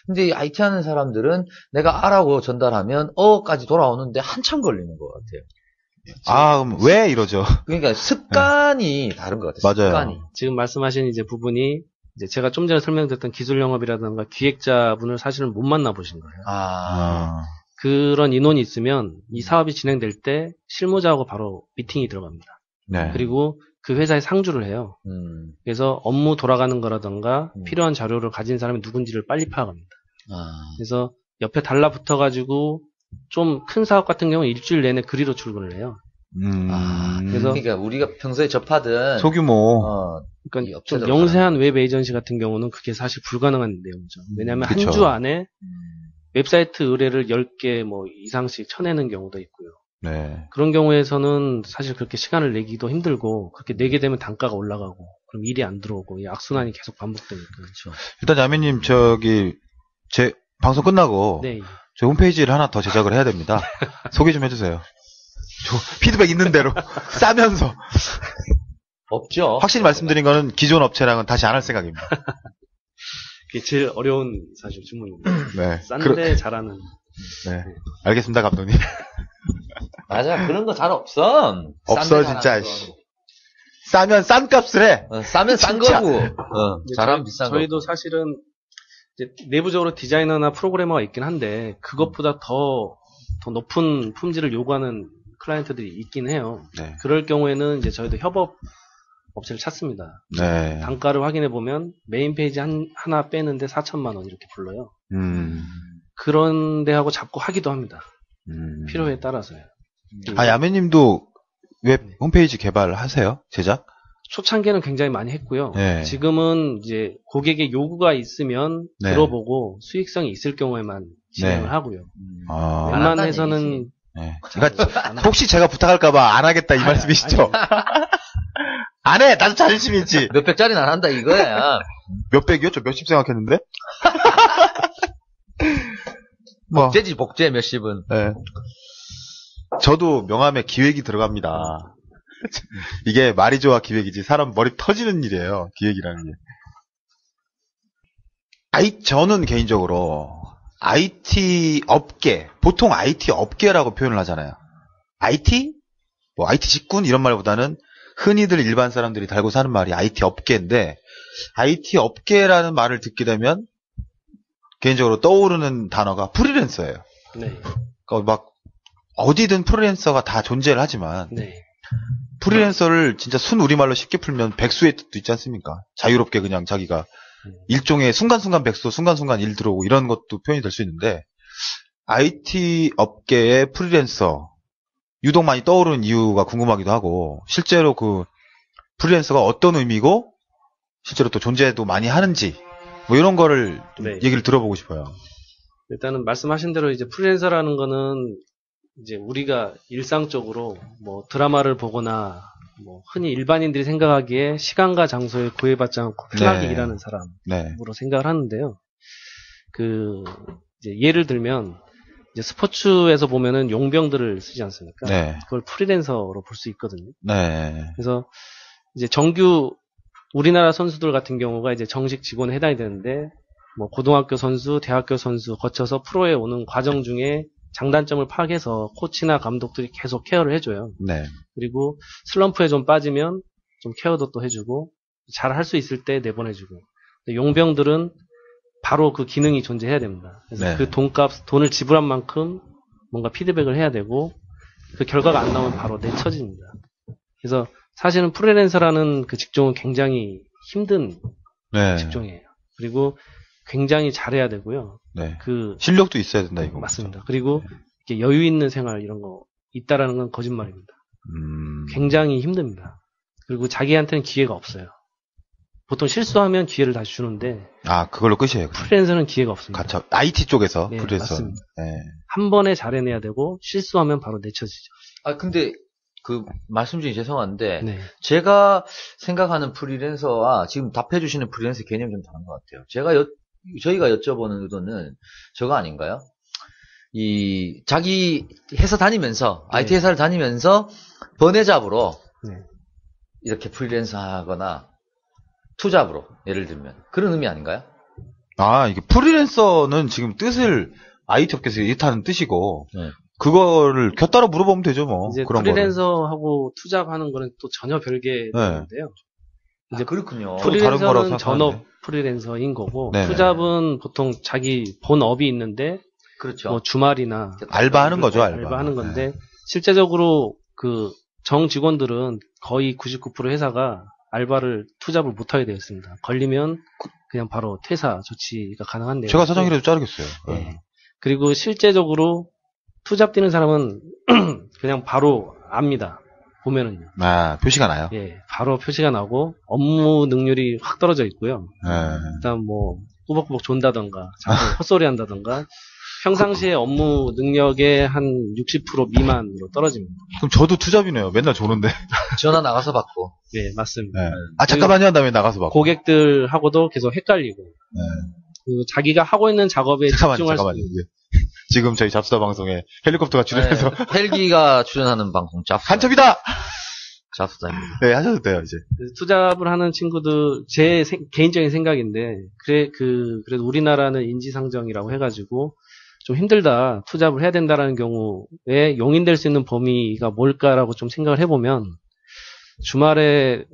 근데 IT 하는 사람들은 내가 라고 전달하면 까지 돌아오는데 한참 걸리는 것 같아요. 그럼 왜 이러죠? 그러니까 습관이 다른 것 같아요. 맞아요. 습관이. 지금 말씀하신 이제 부분이 이제 제가 좀 전에 설명드렸던 기술 영업이라든가 기획자분을 사실은 못 만나보신 거예요. 그런 인원이 있으면 이 사업이 진행될 때 실무자하고 바로 미팅이 들어갑니다. 그리고 그 회사에 상주를 해요. 그래서 업무 돌아가는 거라던가 필요한 자료를 가진 사람이 누군지를 빨리 파악합니다. 그래서 옆에 달라붙어가지고 좀 큰 사업 같은 경우는 일주일 내내 그리로 출근을 해요. 그래서 그러니까 우리가 평소에 접하던 소규모 그러니까 좀 영세한 웹 에이전시 같은 경우는 그게 사실 불가능한 내용이죠. 왜냐하면 한 주 안에 웹사이트 의뢰를 10개 뭐 이상씩 쳐내는 경우도 있고요. 그런 경우에서는 사실 그렇게 시간을 내기도 힘들고 그렇게 내게 되면 단가가 올라가고 그럼 일이 안 들어오고 이 악순환이 계속 반복되니까. 그렇죠. 일단 야매님 제 방송 끝나고 저 홈페이지를 하나 더 제작을 해야 됩니다. 소개 좀 해주세요. 저 피드백 있는 대로 싸면서. 없죠. 확실히 말씀드린 거는 기존 업체랑은 다시 안 할 생각입니다. 그게 제일 어려운 사실 주문입니다. 싼데 잘하는. 알겠습니다, 감독님. 맞아, 그런 거 잘 없어. 없어, 진짜. 싸면 싼 값을 해. 싸면 싼 거고. 잘하면 비싼 거. 저희도 사실은 이제 내부적으로 디자이너나 프로그래머가 있긴 한데 그것보다 더 높은 품질을 요구하는 클라이언트들이 있긴 해요. 그럴 경우에는 이제 저희도 협업 업체를 찾습니다. 단가를 확인해 보면 메인 페이지 하나 빼는데 4,000만 원 이렇게 불러요. 그런 데하고 잡고 하기도 합니다. 필요에 따라서요. 야매님도 웹 홈페이지 개발하세요? 제작? 초창기에는 굉장히 많이 했고요. 지금은 이제 고객의 요구가 있으면 들어보고 수익성이 있을 경우에만 진행을 하고요. 웬만해서는 그러니까 혹시 제가 부탁할까봐 안 하겠다 이 말씀이시죠? 안 해! 나도 자존심이 있지. 몇백짜리는 안 한다 이거야. 몇백이요? 저 몇십 생각했는데? 복제지 복제 몇십은. 저도 명함에 기획이 들어갑니다. 이게 말이 좋아 기획이지 사람 머리 터지는 일이에요. 기획이라는 게. 저는 개인적으로 IT 업계, 보통 IT 업계라고 표현을 하잖아요. IT? 뭐 IT 직군 이런 말보다는 흔히들 일반 사람들이 달고 사는 말이 IT 업계인데, IT 업계라는 말을 듣게 되면 개인적으로 떠오르는 단어가 프리랜서예요. 네. 그러니까 막 어디든 프리랜서가 다 존재를 하지만 네. 프리랜서를 진짜 순 우리말로 쉽게 풀면 백수의 뜻도 있지 않습니까? 자유롭게 그냥 자기가 일종의 순간순간 백수, 순간순간 일 들어오고 이런 것도 표현이 될 수 있는데, IT 업계의 프리랜서 유독 많이 떠오르는 이유가 궁금하기도 하고, 실제로 그 프리랜서가 어떤 의미고 실제로 또 존재도 많이 하는지 뭐 이런 거를 좀 얘기를 들어보고 싶어요. 일단은 말씀하신 대로 이제 프리랜서라는 거는 이제 우리가 일상적으로 뭐 드라마를 보거나 뭐 흔히 일반인들이 생각하기에 시간과 장소에 구애받지 않고 편하게 일하는 사람으로 생각을 하는데요. 그 이제 예를 들면 이제 스포츠에서 보면은 용병들을 쓰지 않습니까? 그걸 프리랜서로 볼 수 있거든요. 그래서 이제 정규 우리나라 선수들 같은 경우가 이제 정식 직원에 해당이 되는데, 뭐 고등학교 선수, 대학교 선수 거쳐서 프로에 오는 과정 중에 장단점을 파악해서 코치나 감독들이 계속 케어를 해줘요. 그리고 슬럼프에 좀 빠지면 좀 케어도 또 해주고, 잘 할 수 있을 때 내보내주고. 용병들은 바로 그 기능이 존재해야 됩니다. 그래서 그 돈을 지불한 만큼 뭔가 피드백을 해야 되고, 그 결과가 안 나오면 바로 내쳐집니다. 그래서 사실은 프리랜서라는 그 직종은 굉장히 힘든 직종이에요. 그리고 굉장히 잘해야 되고요. 그 실력도 있어야 된다 이거. 맞습니다. 그리고 이렇게 여유 있는 생활 이런 거 있다라는 건 거짓말입니다. 굉장히 힘듭니다. 그리고 자기한테는 기회가 없어요. 보통 실수하면 기회를 다시 주는데, 그걸로 끝이에요. 프리랜서는 기회가 없습니다. 가차 IT 쪽에서 그래서 맞습니다. 한 번에 잘해내야 되고 실수하면 바로 내쳐지죠. 근데 그 말씀 중에 죄송한데 제가 생각하는 프리랜서와 지금 답해주시는 프리랜서 개념이 좀 다른 것 같아요. 저희가 여쭤보는 의도는 저거 아닌가요? 이 자기 회사 다니면서 IT 회사를 다니면서 번외잡으로 이렇게 프리랜서 하거나 투잡으로 예를 들면 그런 의미 아닌가요? 이게 프리랜서는 지금 뜻을 IT 업계에서 이렇다는 뜻이고 그거를 곁따라 물어보면 되죠, 뭐. 이제 그런 프리랜서하고 투잡하는 거는 또 전혀 별개인데요. 이제 그렇군요. 프리랜서는 전업 프리랜서인 거고, 투잡은 보통 자기 본업이 있는데, 그렇죠. 뭐 주말이나 알바하는 거죠, 알바하는 건데, 실제적으로 그 정직원들은 거의 99% 회사가 알바를 투잡을 못하게 되어 있습니다. 걸리면 그냥 바로 퇴사 조치가 가능한데요. 제가 사장이라도 자르겠어요. 그리고 실제적으로 투잡 뛰는 사람은 그냥 바로 압니다. 보면은요. 표시가 나요? 바로 표시가 나고 업무 능률이 확 떨어져 있고요. 일단 뭐 꾸벅꾸벅 존다던가 자꾸 헛소리 한다던가 평상시에 업무 능력의 한 60% 미만으로 떨어집니다. 그럼 저도 투잡이네요. 맨날 조는데. 전화 나가서 받고. 맞습니다. 잠깐만요 한 다음에 나가서 받고. 고객들하고도 계속 헷갈리고. 그 자기가 하고 있는 작업에 집중할 수 있는. 지금 저희 잡수다 방송에 헬리콥터가 출연해서 헬기가 출연하는 방송 잡수다. 간첩이다! 잡수다입니다. 하셔도 돼요 이제. 투잡을 하는 친구들 제 개인적인 생각인데 그래도 우리나라는 인지상정이라고 해가지고 좀 힘들다, 투잡을 해야 된다라는 경우에 용인될 수 있는 범위가 뭘까라고 좀 생각을 해보면, 주말에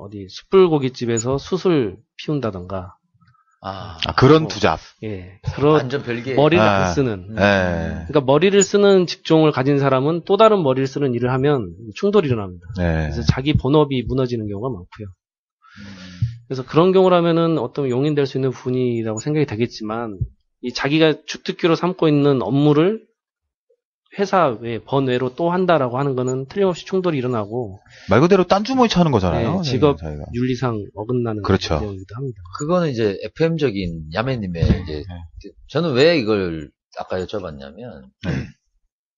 어디 숯불고기집에서 숯을 피운다던가, 그런 투잡. 완전 별개. 머리를 안 쓰는. 그러니까 머리를 쓰는 직종을 가진 사람은 또 다른 머리를 쓰는 일을 하면 충돌이 일어납니다. 그래서 자기 본업이 무너지는 경우가 많고요. 그래서 그런 경우라면은 어떤 용인될 수 있는 부분이라고 생각이 되겠지만, 이 자기가 주특기로 삼고 있는 업무를 회사 외 번외로 또 한다라고 하는 거는 틀림없이 충돌이 일어나고 말 그대로 딴주머니 차는 거잖아요. 직업 윤리상 어긋나는 내용이기도 합니다. 그거는 이제 FM적인 야매님의 이제 저는 왜 이걸 아까 여쭤봤냐면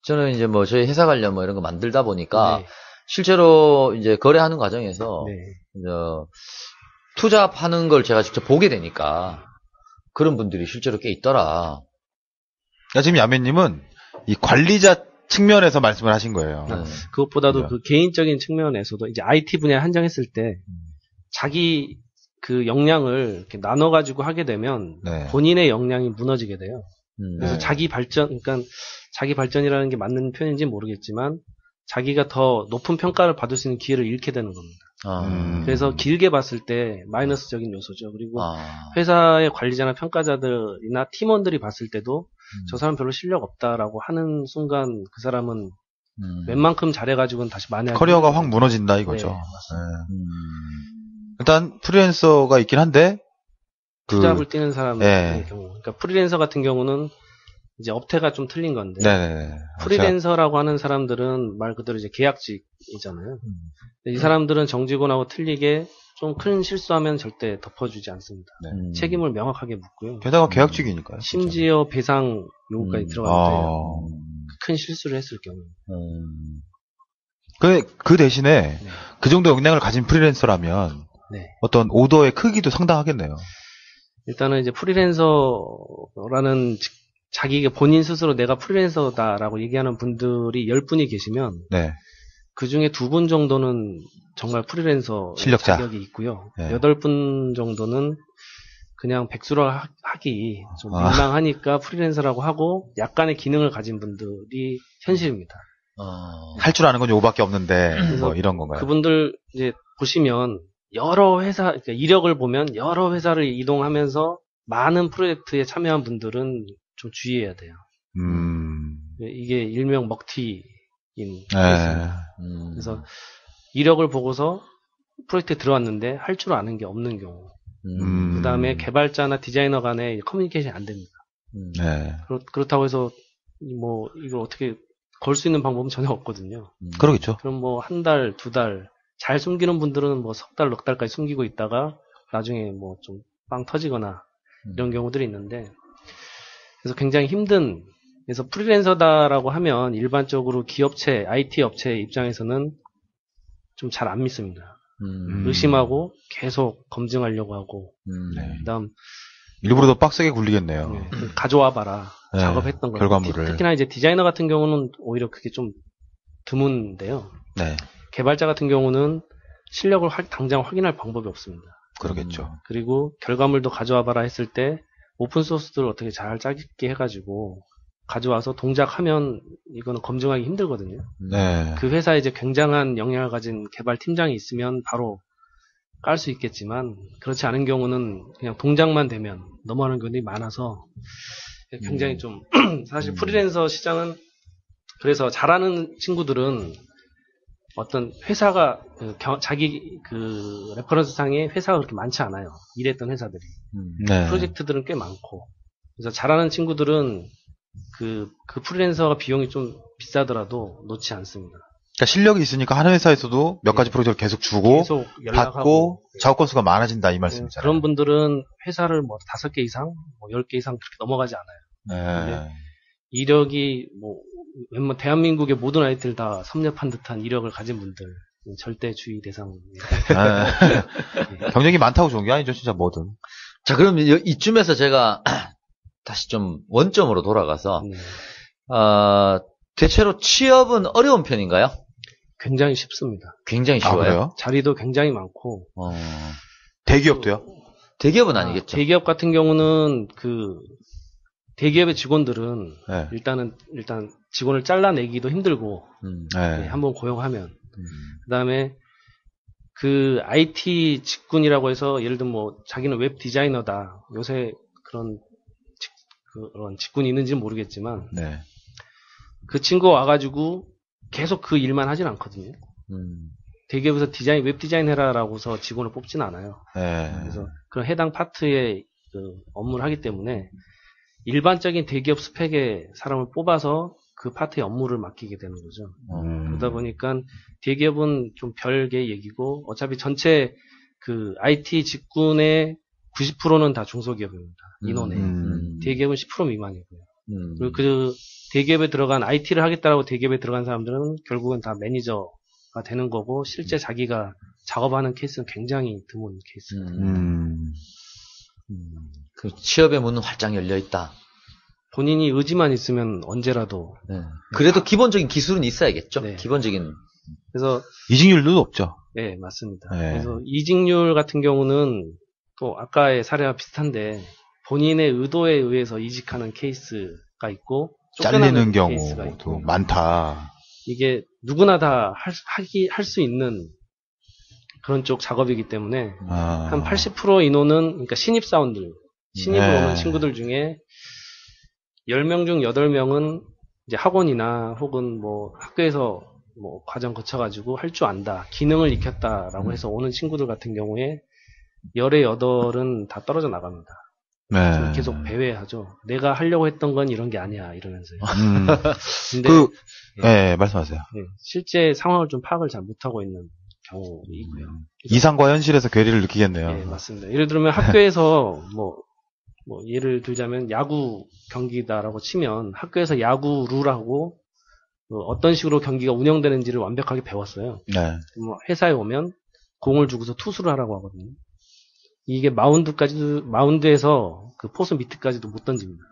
저는 이제 뭐 저희 회사 관련 뭐 이런 거 만들다 보니까 실제로 이제 거래하는 과정에서 투잡하는 걸 제가 직접 보게 되니까 그런 분들이 실제로 꽤 있더라. 지금 야매님은 이 관리자 측면에서 말씀을 하신 거예요. 그것보다도 그죠. 그 개인적인 측면에서도 이제 IT 분야에 한정했을 때 자기 그 역량을 이렇게 나눠가지고 하게 되면 네. 본인의 역량이 무너지게 돼요. 그래서 네. 자기 발전이라는 게 맞는 표현인지 모르겠지만 자기가 더 높은 평가를 받을 수 있는 기회를 잃게 되는 겁니다. 그래서 길게 봤을 때 마이너스적인 요소죠. 그리고 회사의 관리자나 평가자들이나 팀원들이 봤을 때도 저 사람 별로 실력 없다라고 하는 순간 그 사람은 웬만큼 잘해가지고는 다시 만회하기 커리어가 확 무너진다 이거죠. 네, 일단 프리랜서가 있긴 한데 투잡을 뛰는 사람의 경우, 그러니까 프리랜서 같은 경우는 이제 업태가 좀 틀린 건데 프리랜서라고 하는 사람들은 말 그대로 이제 계약직이잖아요. 이 사람들은 정직원하고 틀리게 좀 큰 실수하면 절대 덮어주지 않습니다. 책임을 명확하게 묻고요. 게다가 계약직이니까요. 심지어 배상 요구까지 들어가는데요. 큰 실수를 했을 경우. 그 대신에 그 정도 역량을 가진 프리랜서라면 어떤 오더의 크기도 상당하겠네요. 일단은 이제 프리랜서라는 자기가 본인 스스로 내가 프리랜서다라고 얘기하는 분들이 10분이 계시면 그 중에 2분 정도는 정말 프리랜서 실력자. 자격이 있고요. 8분 정도는 그냥 백수로 하기 좀 민망하니까 프리랜서라고 하고 약간의 기능을 가진 분들이 현실입니다. 할 줄 아는 건 요거밖에 없는데 뭐 이런 건가요? 그분들 이제 보시면 여러 회사, 그러니까 이력을 보면 여러 회사를 이동하면서 많은 프로젝트에 참여한 분들은 좀 주의해야 돼요. 이게 일명 먹튀인 케이스입니다. 그래서 이력을 보고서 프로젝트에 들어왔는데 할 줄 아는 게 없는 경우. 그 다음에 개발자나 디자이너 간에 커뮤니케이션이 안 됩니다. 그렇다고 해서 뭐 이걸 어떻게 걸 수 있는 방법은 전혀 없거든요. 그러겠죠. 그럼 뭐 한 달, 2달 잘 숨기는 분들은 뭐 석 달, 넉 달까지 숨기고 있다가 나중에 뭐 좀 빵 터지거나 이런 경우들이 있는데 그래서 굉장히 힘든 그래서 프리랜서다라고 하면 일반적으로 기업체, IT 업체 입장에서는 좀 잘 안 믿습니다. 의심하고 계속 검증하려고 하고 그다음 일부러 더 빡세게 굴리겠네요. 가져와봐라. 작업했던 거. 결과물을. 특히나 이제 디자이너 같은 경우는 오히려 그게 좀 드문데요. 개발자 같은 경우는 실력을 당장 확인할 방법이 없습니다. 그러겠죠. 그리고 결과물도 가져와봐라 했을 때 오픈소스들을 어떻게 잘 짜게 해가지고 가져와서 동작하면 이거는 검증하기 힘들거든요. 그 회사에 이제 굉장한 역량을 가진 개발 팀장이 있으면 바로 깔 수 있겠지만 그렇지 않은 경우는 그냥 동작만 되면 넘어가는 경우들이 많아서 굉장히 좀 사실 프리랜서 시장은 그래서 잘하는 친구들은 어떤 회사가 자기 그 레퍼런스 상에 회사가 그렇게 많지 않아요. 일했던 회사들이 프로젝트들은 꽤 많고 그래서 잘하는 친구들은 그 프리랜서가 비용이 좀 비싸더라도 놓지 않습니다. 그러니까 실력이 있으니까 한 회사에서도 몇 가지 프로젝트를 계속 주고 계속 받고 작업 건수가 많아진다 이 말씀이잖아요. 그런 분들은 회사를 뭐 5개 이상, 뭐 10개 이상 그렇게 넘어가지 않아요. 이력이 뭐 웬만 대한민국의 모든 아이들 다 섭렵한 듯한 이력을 가진 분들 절대 주의 대상입니다. 경력이 많다고 좋은 게 아니죠, 진짜 뭐든. 자, 그럼 이쯤에서 제가 다시 좀 원점으로 돌아가서 대체로 취업은 어려운 편인가요? 굉장히 쉽습니다. 굉장히 쉬워요. 자리도 굉장히 많고. 대기업도요? 대기업은 아니겠죠. 대기업 같은 경우는 대기업의 직원들은 일단 직원을 잘라내기도 힘들고 한번 고용하면 그다음에 그 IT 직군이라고 해서 예를 들면 뭐 자기는 웹 디자이너다. 요새 그런 직군이 있는지는 모르겠지만 그 친구가 와가지고 계속 그 일만 하진 않거든요. 대기업에서 웹 디자인 해라라고서 직원을 뽑진 않아요. 그래서 그런 해당 파트의 업무를 하기 때문에 일반적인 대기업 스펙의 사람을 뽑아서 그 파트의 업무를 맡기게 되는 거죠. 그러다 보니까 대기업은 좀 별개의 얘기고 어차피 전체 그 IT 직군의 90%는 다 중소기업입니다. 인원에. 대기업은 10% 미만이고요. 그리고 그 대기업에 들어간 IT를 하겠다라고 대기업에 들어간 사람들은 결국은 다 매니저가 되는 거고 실제 자기가 작업하는 케이스는 굉장히 드문 케이스입니다. 그 취업의 문은 활짝 열려 있다. 본인이 의지만 있으면 언제라도. 네. 그래도 기본적인 기술은 있어야겠죠. 네. 기본적인. 그래서 이직률도 높죠. 네, 맞습니다. 네. 그래서 이직률 같은 경우는 또 아까의 사례와 비슷한데 본인의 의도에 의해서 이직하는 케이스가 있고 잘리는 경우도 많다. 이게 누구나 다 할 수 있는 그런 쪽 작업이기 때문에 한 80% 인원은 그러니까 신입사원들, 신입으로 오는 친구들 중에 10명 중 8명은 이제 학원이나 혹은 뭐 학교에서 뭐 과정 거쳐가지고 할 줄 안다, 기능을 익혔다라고 해서 오는 친구들 같은 경우에 10에 8은 다 떨어져 나갑니다. 네. 계속 배회하죠. 내가 하려고 했던 건 이런 게 아니야 이러면서요. 근데 네, 말씀하세요. 네, 실제 상황을 좀 파악을 잘 못하고 있는 경우이고요. 이상과 현실에서 괴리를 느끼겠네요. 네, 맞습니다. 예를 들면 학교에서 뭐 예를 들자면 야구 경기다라고 치면 학교에서 야구 룰하고 어떤 식으로 경기가 운영되는지를 완벽하게 배웠어요. 네. 뭐 회사에 오면 공을 주고서 투수를 하라고 하거든요. 이게 마운드에서 그 포수 밑에까지도 못 던집니다.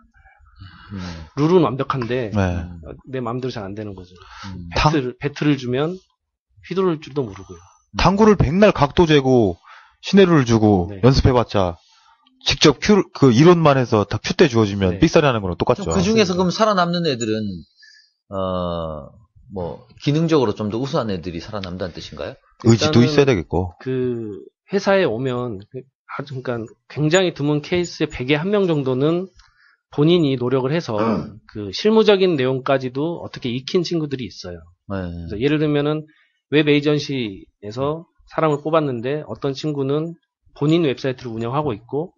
룰은 완벽한데 네. 내 마음대로 잘 안 되는 거죠. 배트를 주면 휘두를 줄도 모르고요. 당구를 백날 각도 재고 시내루를 주고 네. 연습해봤자 직접 그 이론만 해서 다 큐 때 주어지면 네. 삑사리 하는 거랑 똑같죠. 그 중에서 그럼 살아남는 애들은 뭐 기능적으로 좀 더 우수한 애들이 살아남다는 뜻인가요? 의지도 있어야 되겠고. 그 회사에 오면 그러니까 굉장히 드문 케이스의 100에 1명 정도는 본인이 노력을 해서 그 실무적인 내용까지도 어떻게 익힌 친구들이 있어요. 그래서 예를 들면은 웹 에이전시에서 사람을 뽑았는데 어떤 친구는 본인 웹사이트를 운영하고 있고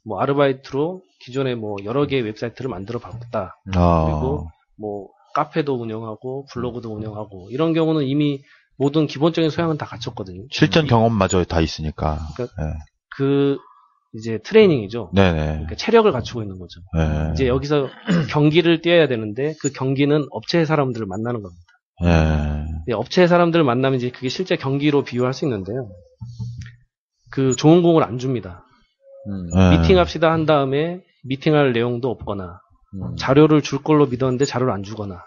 뭐 아르바이트로 기존에 뭐 여러 개의 웹사이트를 만들어 봤다. 그리고 뭐 카페도 운영하고 블로그도 운영하고 이런 경우는 이미 모든 기본적인 소양은 다 갖췄거든요. 실전 경험마저 다 있으니까. 그러니까 네. 그 이제 트레이닝이죠. 네네. 그러니까 체력을 갖추고 있는 거죠. 네. 이제 여기서 경기를 뛰어야 되는데 그 경기는 업체의 사람들을 만나는 겁니다. 네. 업체의 사람들을 만나면 이제 그게 실제 경기로 비유할 수 있는데요. 그 좋은 공을 안 줍니다. 미팅합시다 한 다음에 미팅할 내용도 없거나 자료를 줄 걸로 믿었는데 자료를 안 주거나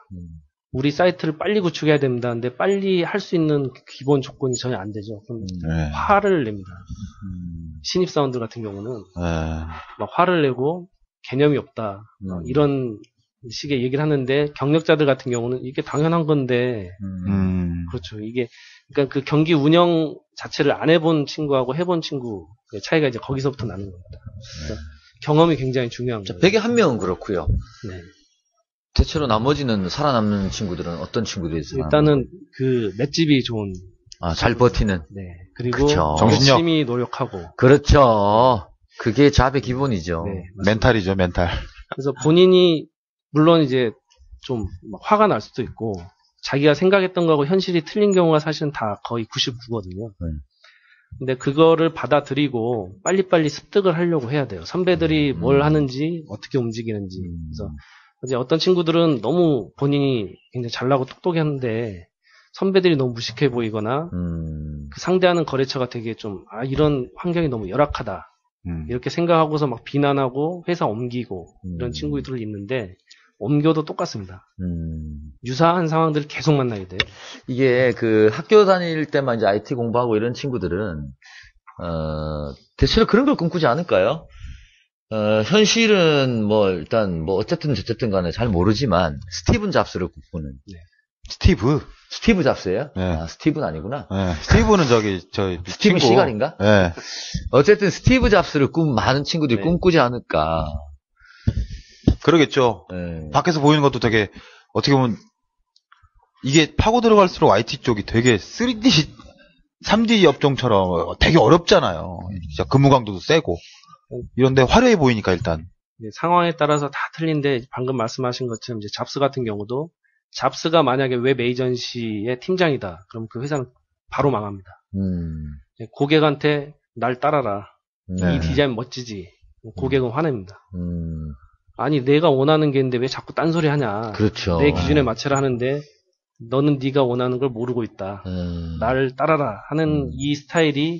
우리 사이트를 빨리 구축해야 됩니다. 근데 빨리 할 수 있는 기본 조건이 전혀 안 되죠. 그럼 화를 냅니다. 신입사원들 같은 경우는 막 화를 내고 개념이 없다. 이런 식의 얘기를 하는데 경력자들 같은 경우는 이게 당연한 건데 그렇죠. 이게 그러니까 그 경기 운영 자체를 안 해본 친구하고 해본 친구 차이가 이제 거기서부터 나는 겁니다. 그러니까 경험이 굉장히 중요한 거예요. 100에 1명은 그렇고요. 네. 대체로 나머지는 살아남는 친구들은 어떤 친구들이 있어요? 일단은 그 맷집이 좋은. 잘 버티는. 네. 그리고 정신력. 열심히 노력하고. 그렇죠. 그게 잡의 기본이죠. 네, 멘탈이죠, 멘탈. 그래서 본인이 물론 이제 좀 화가 날 수도 있고 자기가 생각했던 거하고 현실이 틀린 경우가 사실은 다 거의 99거든요. 근데 그거를 받아들이고 빨리빨리 습득을 하려고 해야 돼요. 선배들이 뭘 하는지 어떻게 움직이는지. 그래서 이제 어떤 친구들은 너무 본인이 굉장히 잘나고 똑똑했는데 선배들이 너무 무식해 보이거나 그 상대하는 거래처가 되게 좀 이런 환경이 너무 열악하다 이렇게 생각하고서 막 비난하고 회사 옮기고 이런 친구들이 있는데 옮겨도 똑같습니다. 유사한 상황들을 계속 만나야 돼요. 이게 그 학교 다닐 때만 이제 IT 공부하고 이런 친구들은 대체로 그런 걸 꿈꾸지 않을까요? 현실은 뭐 일단 뭐 어쨌든 간에 잘 모르지만 스티븐 잡스를 꿈꾸는. 네. 스티브 잡스예요? 네. 스티브는 아니구나. 네. 스티브는 스티브 시갈인가? 네. 어쨌든 스티브 잡스를 많은 친구들이 네. 꿈꾸지 않을까. 그러겠죠. 네. 밖에서 보이는 것도 되게 어떻게 보면 이게 파고 들어갈수록 IT 쪽이 되게 3D 업종처럼 되게 어렵잖아요. 진짜 근무 강도도 세고. 이런데 화려해 보이니까 일단. 상황에 따라서 다 틀린데 방금 말씀하신 것처럼 이제 잡스 같은 경우도 잡스가 만약에 웹 에이전시의 팀장이다. 그럼 그 회사는 바로 망합니다. 고객한테 날 따라라. 네. 이 디자인 멋지지. 고객은 화냅니다. 아니 내가 원하는 게 있는데 왜 자꾸 딴소리 하냐. 그렇죠. 내 기준에 맞춰라 하는데 너는 네가 원하는 걸 모르고 있다. 나를 따라라 하는 이 스타일이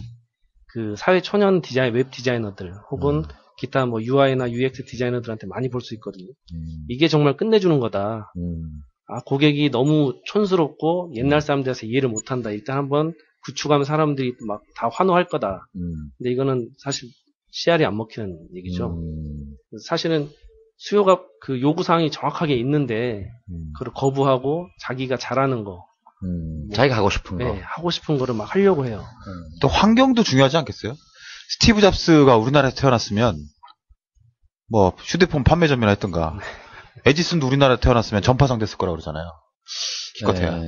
그 사회 초년 웹 디자이너들 혹은 기타 뭐 UI나 UX 디자이너들한테 많이 볼 수 있거든요. 이게 정말 끝내주는 거다. 고객이 너무 촌스럽고 옛날 사람들에서 이해를 못한다. 일단 한번 구축하면 사람들이 막 다 환호할 거다. 근데 이거는 사실 CR이 안 먹히는 얘기죠. 사실은 수요가 그 요구사항이 정확하게 있는데 그걸 거부하고 자기가 잘하는 거. 자기가 하고 싶은 거. 네, 하고 싶은 거를 막 하려고 해요. 또 환경도 중요하지 않겠어요? 스티브 잡스가 우리나라에서 태어났으면 뭐 휴대폰 판매점이나 했던가 에지슨도 우리나라에 태어났으면 전파상 됐을 거라고 그러잖아요. 기껏해야. 네.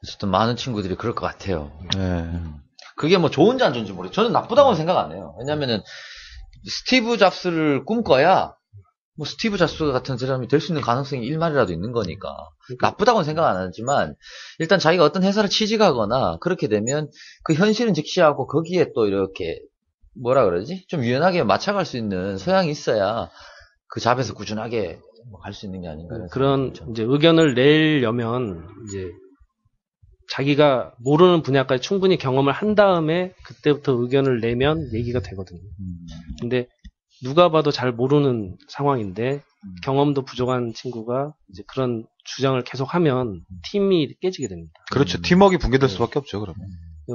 어쨌든 많은 친구들이 그럴 것 같아요. 네. 그게 뭐 좋은지 안 좋은지 모르겠어요. 저는 나쁘다고는 생각 안 해요. 왜냐면은 스티브 잡스를 꿈꿔야 뭐 스티브 잡스 같은 사람이 될 수 있는 가능성이 1말이라도 있는 거니까. 나쁘다고는 생각 안 하지만 일단 자기가 어떤 회사를 취직하거나 그렇게 되면 그 현실은 직시하고 거기에 또 이렇게 뭐라 그러지? 좀 유연하게 맞춰갈 수 있는 소양이 있어야 그 잡에서 꾸준하게 갈 수 있는 게 아닌가. 그런 이제 의견을 내려면 이제 자기가 모르는 분야까지 충분히 경험을 한 다음에 그때부터 의견을 내면 얘기가 되거든요. 근데 누가 봐도 잘 모르는 상황인데 경험도 부족한 친구가 이제 그런 주장을 계속하면 팀이 깨지게 됩니다. 그렇죠. 팀워크가 붕괴될 수밖에 없죠. 그러면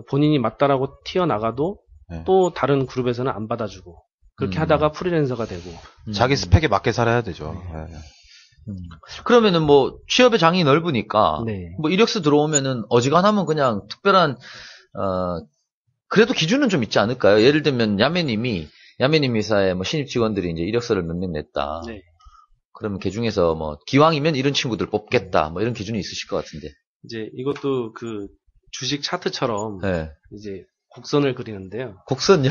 본인이 맞다라고 튀어나가도 또 다른 그룹에서는 안 받아주고 그렇게 하다가 프리랜서가 되고 자기 스펙에 맞게 살아야 되죠. 그러면은 뭐 취업의 장이 넓으니까 네. 뭐 이력서 들어오면은 어지간하면 그냥 특별한 그래도 기준은 좀 있지 않을까요? 예를 들면 야매님 회사에 뭐 신입 직원들이 이제 이력서를 몇 명 냈다. 네. 그러면 그 중에서 뭐 기왕이면 이런 친구들 뽑겠다. 뭐 이런 기준이 있으실 것 같은데. 이제 이것도 그 주식 차트처럼 네. 이제 곡선을 그리는데요. 곡선요?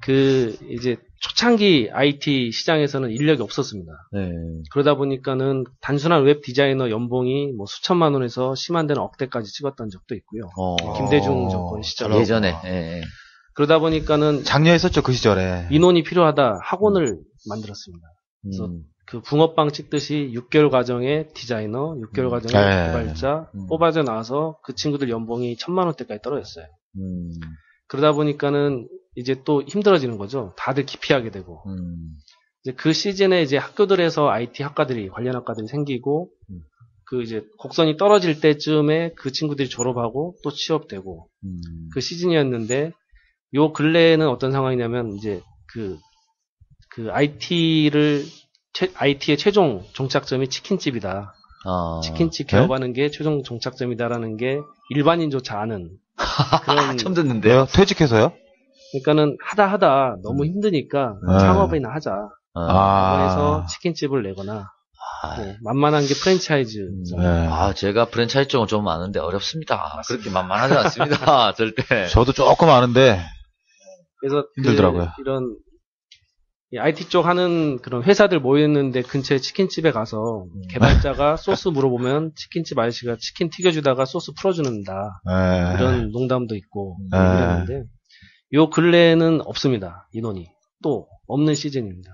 그 이제 초창기 IT 시장에서는 인력이 없었습니다. 네. 그러다 보니까는 단순한 웹 디자이너 연봉이 뭐 수천만 원에서 심한 데는 억대까지 찍었던 적도 있고요. 김대중 정권 시절 예전에. 네. 그러다 보니까는 작년에 했었죠, 그 시절에. 인원이 필요하다 학원을 만들었습니다. 그래서 그 붕어빵 찍듯이 6개월 과정에 디자이너, 6개월 과정에 개발자 뽑아져 나와서 그 친구들 연봉이 1,000만 원대까지 떨어졌어요. 그러다 보니까는 이제 또 힘들어지는 거죠. 다들 기피하게 되고. 이제 그 시즌에 이제 학교들에서 IT 학과들이, 관련 학과들이 생기고, 그 이제 곡선이 떨어질 때쯤에 그 친구들이 졸업하고 또 취업되고, 그 시즌이었는데, 요 근래에는 어떤 상황이냐면, 이제 IT의 최종 종착점이 치킨집이다. 치킨집 개업하는 게 최종 종착점이다라는 게 일반인조차 아는 그런. 처음 듣는데요? 퇴직해서요? 그러니까는 하다 너무 힘드니까 창업이나 하자. 그래서 치킨집을 내거나 뭐 만만한 게 프랜차이즈. 제가 프랜차이즈 쪽은 좀 아는데 어렵습니다. 맞습니다. 그렇게 만만하지 않습니다. 절대. 저도 조금 아는데 그래서 힘들더라고요. 이런 IT 쪽 하는 그런 회사들 모였는데 근처에 치킨집에 가서 개발자가 소스 물어보면 치킨집 아저씨가 치킨 튀겨주다가 소스 풀어주는다. 이런 농담도 있고 이랬는데 요 근래에는 없습니다. 인원이. 또 없는 시즌입니다.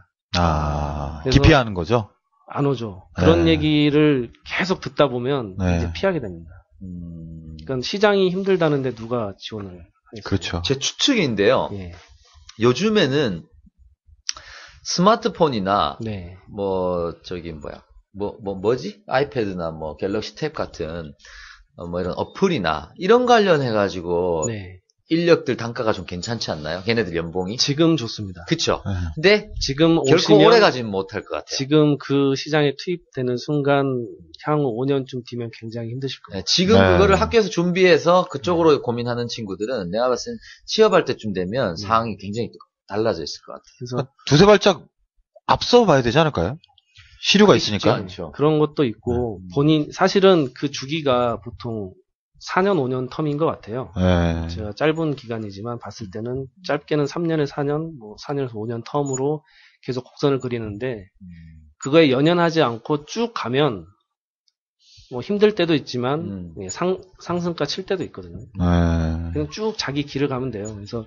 기피하는 거죠? 안 오죠. 그런 얘기를 계속 듣다 보면 이제 피하게 됩니다. 그러니까 시장이 힘들다는데 누가 지원을 하겠어요? 그렇죠. 제 추측인데요. 예. 요즘에는 스마트폰이나 네. 뭐지? 아이패드나 뭐 갤럭시 탭 같은 뭐 이런 어플이나 이런 관련해 가지고 네. 인력들 단가가 좀 괜찮지 않나요? 걔네들 연봉이? 지금 좋습니다. 그쵸? 근데 지금 결코 오래 가지는 못할 것 같아요. 지금 그 시장에 투입되는 순간 향후 5년쯤 뒤면 굉장히 힘드실 거예요. 지금 그거를 학교에서 준비해서 그쪽으로 고민하는 친구들은 내가 봤을 땐 취업할 때쯤 되면 상황이 굉장히 달라져 있을 것 같아요. 그래서 두세 발짝 앞서 봐야 되지 않을까요? 시류가 있으니까. 그런 것도 있고 사실은 그 주기가 보통 4년, 5년 텀인 것 같아요. 제가 짧은 기간이지만 봤을 때는 짧게는 3년에 4년, 뭐 4년에서 5년 텀으로 계속 곡선을 그리는데 그거에 연연하지 않고 쭉 가면 뭐 힘들 때도 있지만 상승가 칠 때도 있거든요. 그냥 쭉 자기 길을 가면 돼요. 그래서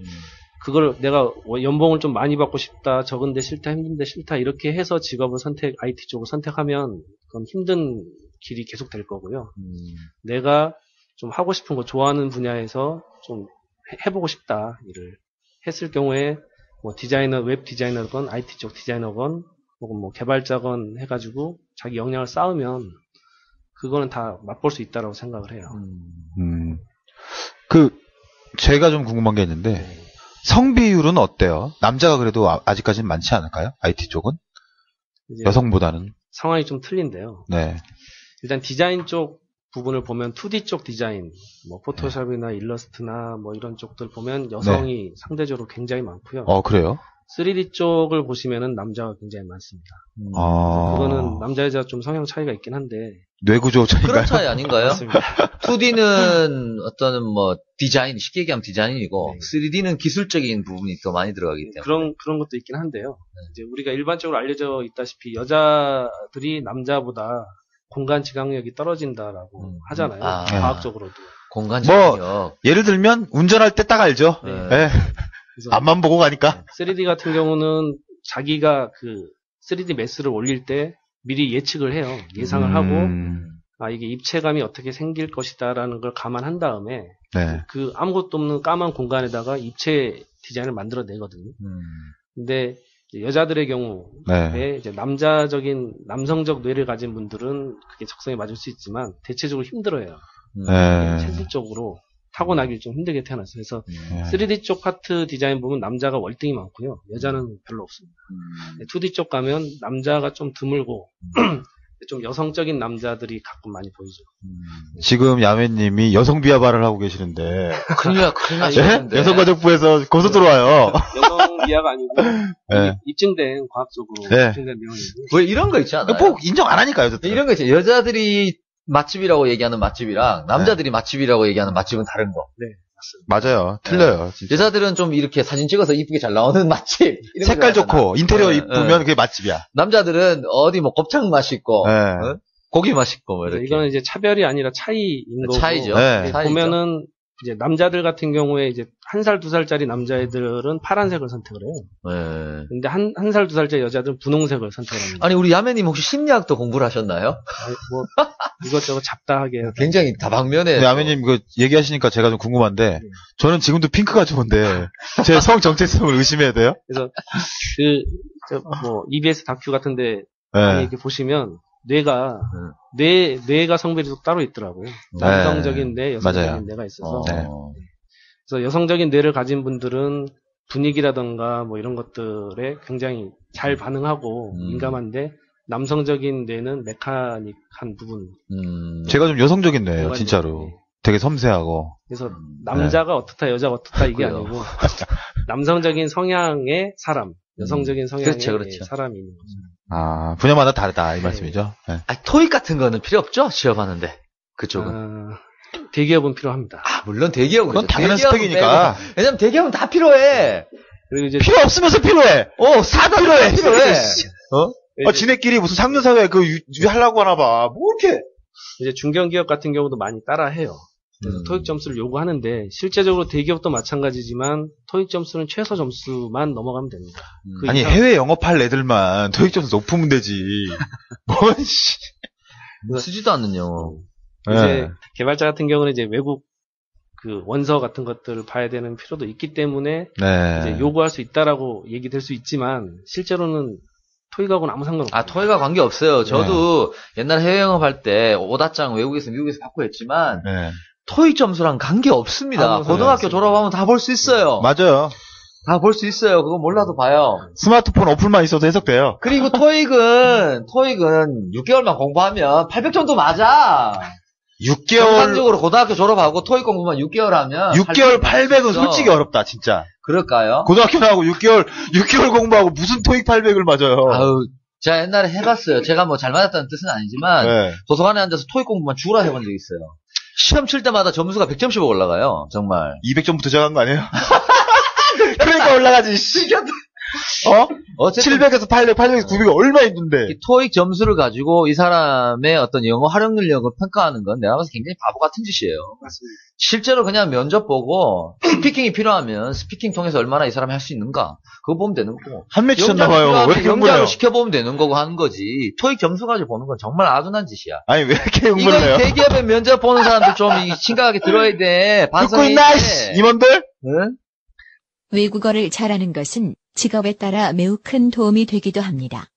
그걸 내가 연봉을 좀 많이 받고 싶다, 적은데 싫다, 힘든데 싫다 이렇게 해서 직업을 IT 쪽을 선택하면 그건 힘든 길이 계속 될 거고요. 내가 좀 하고 싶은 거 좋아하는 분야에서 좀 해보고 싶다 일을 했을 경우에 뭐 디자이너, 웹 디자이너건, IT 쪽 디자이너건, 혹은 뭐 개발자건 해가지고 자기 역량을 쌓으면 그거는 다 맛볼 수 있다라고 생각을 해요. 제가 좀 궁금한 게 있는데, 네. 성비율은 어때요? 남자가 그래도 아직까지는 많지 않을까요? IT 쪽은? 여성보다는? 상황이 좀 틀린데요. 네. 일단 디자인 쪽 부분을 보면 2D 쪽 디자인, 뭐 포토샵이나 일러스트나 뭐 이런 쪽들 보면 여성이 상대적으로 굉장히 많고요. 그래요? 3D 쪽을 보시면은 남자가 굉장히 많습니다. 그거는 남자 여자 좀 성향 차이가 있긴 한데 뇌구조 차이인가요? 그런 차이 아닌가요? 맞습니다. 2D는 어떤 뭐 디자인, 쉽게 얘기하면 디자인이고 네. 3D는 기술적인 부분이 더 많이 들어가기 때문에 그런 것도 있긴 한데요. 이제 우리가 일반적으로 알려져 있다시피 여자들이 남자보다 공간 지각력이 떨어진다라고 하잖아요. 과학적으로도. 공간 지각력. 예를 들면 운전할 때 딱 알죠. 네. 네. 앞만 보고 가니까. 3D 같은 경우는 자기가 그 3D 매스를 올릴 때 미리 예측을 해요. 예상을 하고 이게 입체감이 어떻게 생길 것이다라는 걸 감안한 다음에 네. 그 아무것도 없는 까만 공간에다가 입체 디자인을 만들어내거든요. 근데 여자들의 경우에 이제 남성적 뇌를 가진 분들은 그게 적성에 맞을 수 있지만 대체적으로 힘들어요. 체질적으로 타고나길 좀 힘들게 태어났어요. 그래서 3D 쪽 파트 디자인 보면 남자가 월등히 많고요. 여자는 별로 없습니다. 2D 쪽 가면 남자가 좀 드물고 좀 여성적인 남자들이 가끔 많이 보이죠. 지금 야매님이 여성 비하발을 하고 계시는데. 큰일 나시는데. 여성가족부에서 고소 들어와요. 여성 비하가 아니고 입증된 과학적으로 입증된 내용이고. 왜 이런 거 있지 않아요? 꼭 인정 안 하니까요. 이런 거 있죠. 여자들이 맛집이라고 얘기하는 맛집이랑 남자들이 맛집이라고 얘기하는 맛집은 다른 거. 네. 맞아요. 틀려요. 진짜. 여자들은 좀 이렇게 사진 찍어서 이쁘게 잘 나오는 맛집. 색깔 좋고 인테리어 이쁘면 그게 맛집이야. 남자들은 어디 뭐 곱창 맛있고 고기 맛있고 뭐 이렇게. 이거는 이제 차별이 아니라 차이인 거고. 차이죠. 보면은 이제 남자들 같은 경우에 이제 1살, 2살짜리 남자애들은 파란색을 선택을 해요. 근데 1살, 2살짜리 여자들은 분홍색을 선택을 합니다. 아니, 우리 야매님 혹시 심리학도 공부를 하셨나요? 뭐, 이것저것 잡다하게. 굉장히 다방면에. 야매님 그 얘기하시니까 제가 좀 궁금한데, 저는 지금도 핑크가 좋은데, 제 성 정체성을 의심해야 돼요? 그래서, EBS 다큐 같은데, 많이 이렇게 보시면, 뇌가 성별이 따로 있더라고요. 남성적인 뇌, 여성적인 뇌가 있어서. 그래서 여성적인 뇌를 가진 분들은 분위기라던가 뭐 이런 것들에 굉장히 잘 반응하고 민감한데, 남성적인 뇌는 메카닉한 부분. 제가 좀 여성적인 뇌예요, 진짜로. 되게 섬세하고. 그래서 남자가 어떻다, 여자가 어떻다 이게 아니고, 남성적인 성향의 사람, 여성적인 성향의 사람이 있는 거죠. 분야마다 다르다, 이 말씀이죠. 네. 토익 같은 거는 필요 없죠? 취업하는데. 그쪽은. 대기업은 필요합니다. 물론 대기업은. 그건 당연한 스펙이니까. 왜냐면 대기업은 다 필요해. 그리고 이제 필요 없으면서 필요해. 사다 필요해. 지네끼리 무슨 상류사회 유지하려고 하나 봐. 뭐 이렇게. 이제 중견기업 같은 경우도 많이 따라해요. 그래서 토익 점수를 요구하는데 실제적으로 대기업도 마찬가지지만 토익 점수는 최소 점수만 넘어가면 됩니다. 아니 해외 영업할 애들만 토익 점수 높으면 되지. 쓰지도 않는 영어. 이제 개발자 같은 경우는 이제 외국 그 원서 같은 것들을 봐야 되는 필요도 있기 때문에 이제 요구할 수 있다라고 얘기될 수 있지만 실제로는 토익하고는 아무 상관없어요. 토익하고 관계없어요. 저도 옛날 해외 영업할 때 오다짱 외국에서 미국에서 받고 했지만 토익 점수랑 관계없습니다. 고등학교 졸업하면 다 볼 수 있어요. 맞아요. 다 볼 수 있어요. 그거 몰라도 봐요. 스마트폰 어플만 있어도 해석돼요. 그리고 토익은 6개월만 공부하면 800 정도 맞아. 6개월. 정상적으로 고등학교 졸업하고 토익 공부만 6개월 하면. 6개월 800은 솔직히 어렵다, 진짜. 그럴까요? 고등학교 나오고 6개월 공부하고 무슨 토익 800을 맞아요. 제가 옛날에 해봤어요. 제가 뭐 잘 맞았다는 뜻은 아니지만. 도서관에 앉아서 토익 공부만 죽으라 해본 적이 있어요. 시험 칠 때마다 점수가 100점씩 올라가요. 정말. 200점부터 시작한 거 아니에요? 그러니까 올라가지, 씨. 700에서 800, 800에서 900이 얼마 있는데. 토익 점수를 가지고 이 사람의 어떤 영어 활용 능력을 평가하는 건 내가 봐서 굉장히 바보 같은 짓이에요. 맞습니다. 실제로 그냥 면접 보고 스피킹이 필요하면 스피킹 통해서 얼마나 이 사람이 할 수 있는가 그거 보면 되는 거고. 한 매치 쳤나봐요. 왜 이렇게 영작을 시켜보면 되는 거고 하는 거지. 토익 점수 가지고 보는 건 정말 아둔한 짓이야. 아니 왜 이렇게 흥분을 해요? 이거 대기업에 면접 보는 사람들 좀 심각하게 들어야 돼. 듣고 있나 임원들? 외국어를 잘하는 것은 직업에 따라 매우 큰 도움이 되기도 합니다.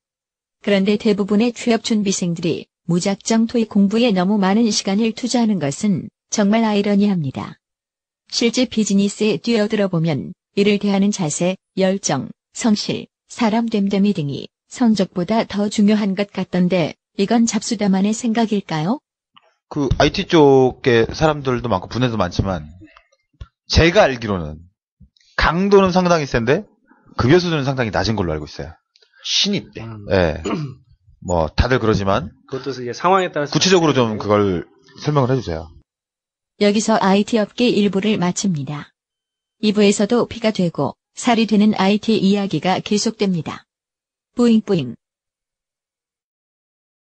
그런데 대부분의 취업 준비생들이 무작정 토익 공부에 너무 많은 시간을 투자하는 것은 정말 아이러니합니다. 실제 비즈니스에 뛰어들어 보면 이를 대하는 자세, 열정, 성실, 사람 됨됨이 등이 성적보다 더 중요한 것 같던데 이건 잡수다만의 생각일까요? 그 IT 쪽의 사람들도 많고 분야도 많지만 제가 알기로는 강도는 상당히 센데 급여 수준은 상당히 낮은 걸로 알고 있어요. 신입 때. 네. 뭐 다들 그러지만 그것도 이제 상황에 따라서 구체적으로 좀 그걸 설명을 해주세요. 여기서 IT 업계 일부를 마칩니다. 2부에서도 피가 되고 살이 되는 IT 이야기가 계속됩니다. 뿌잉뿌잉.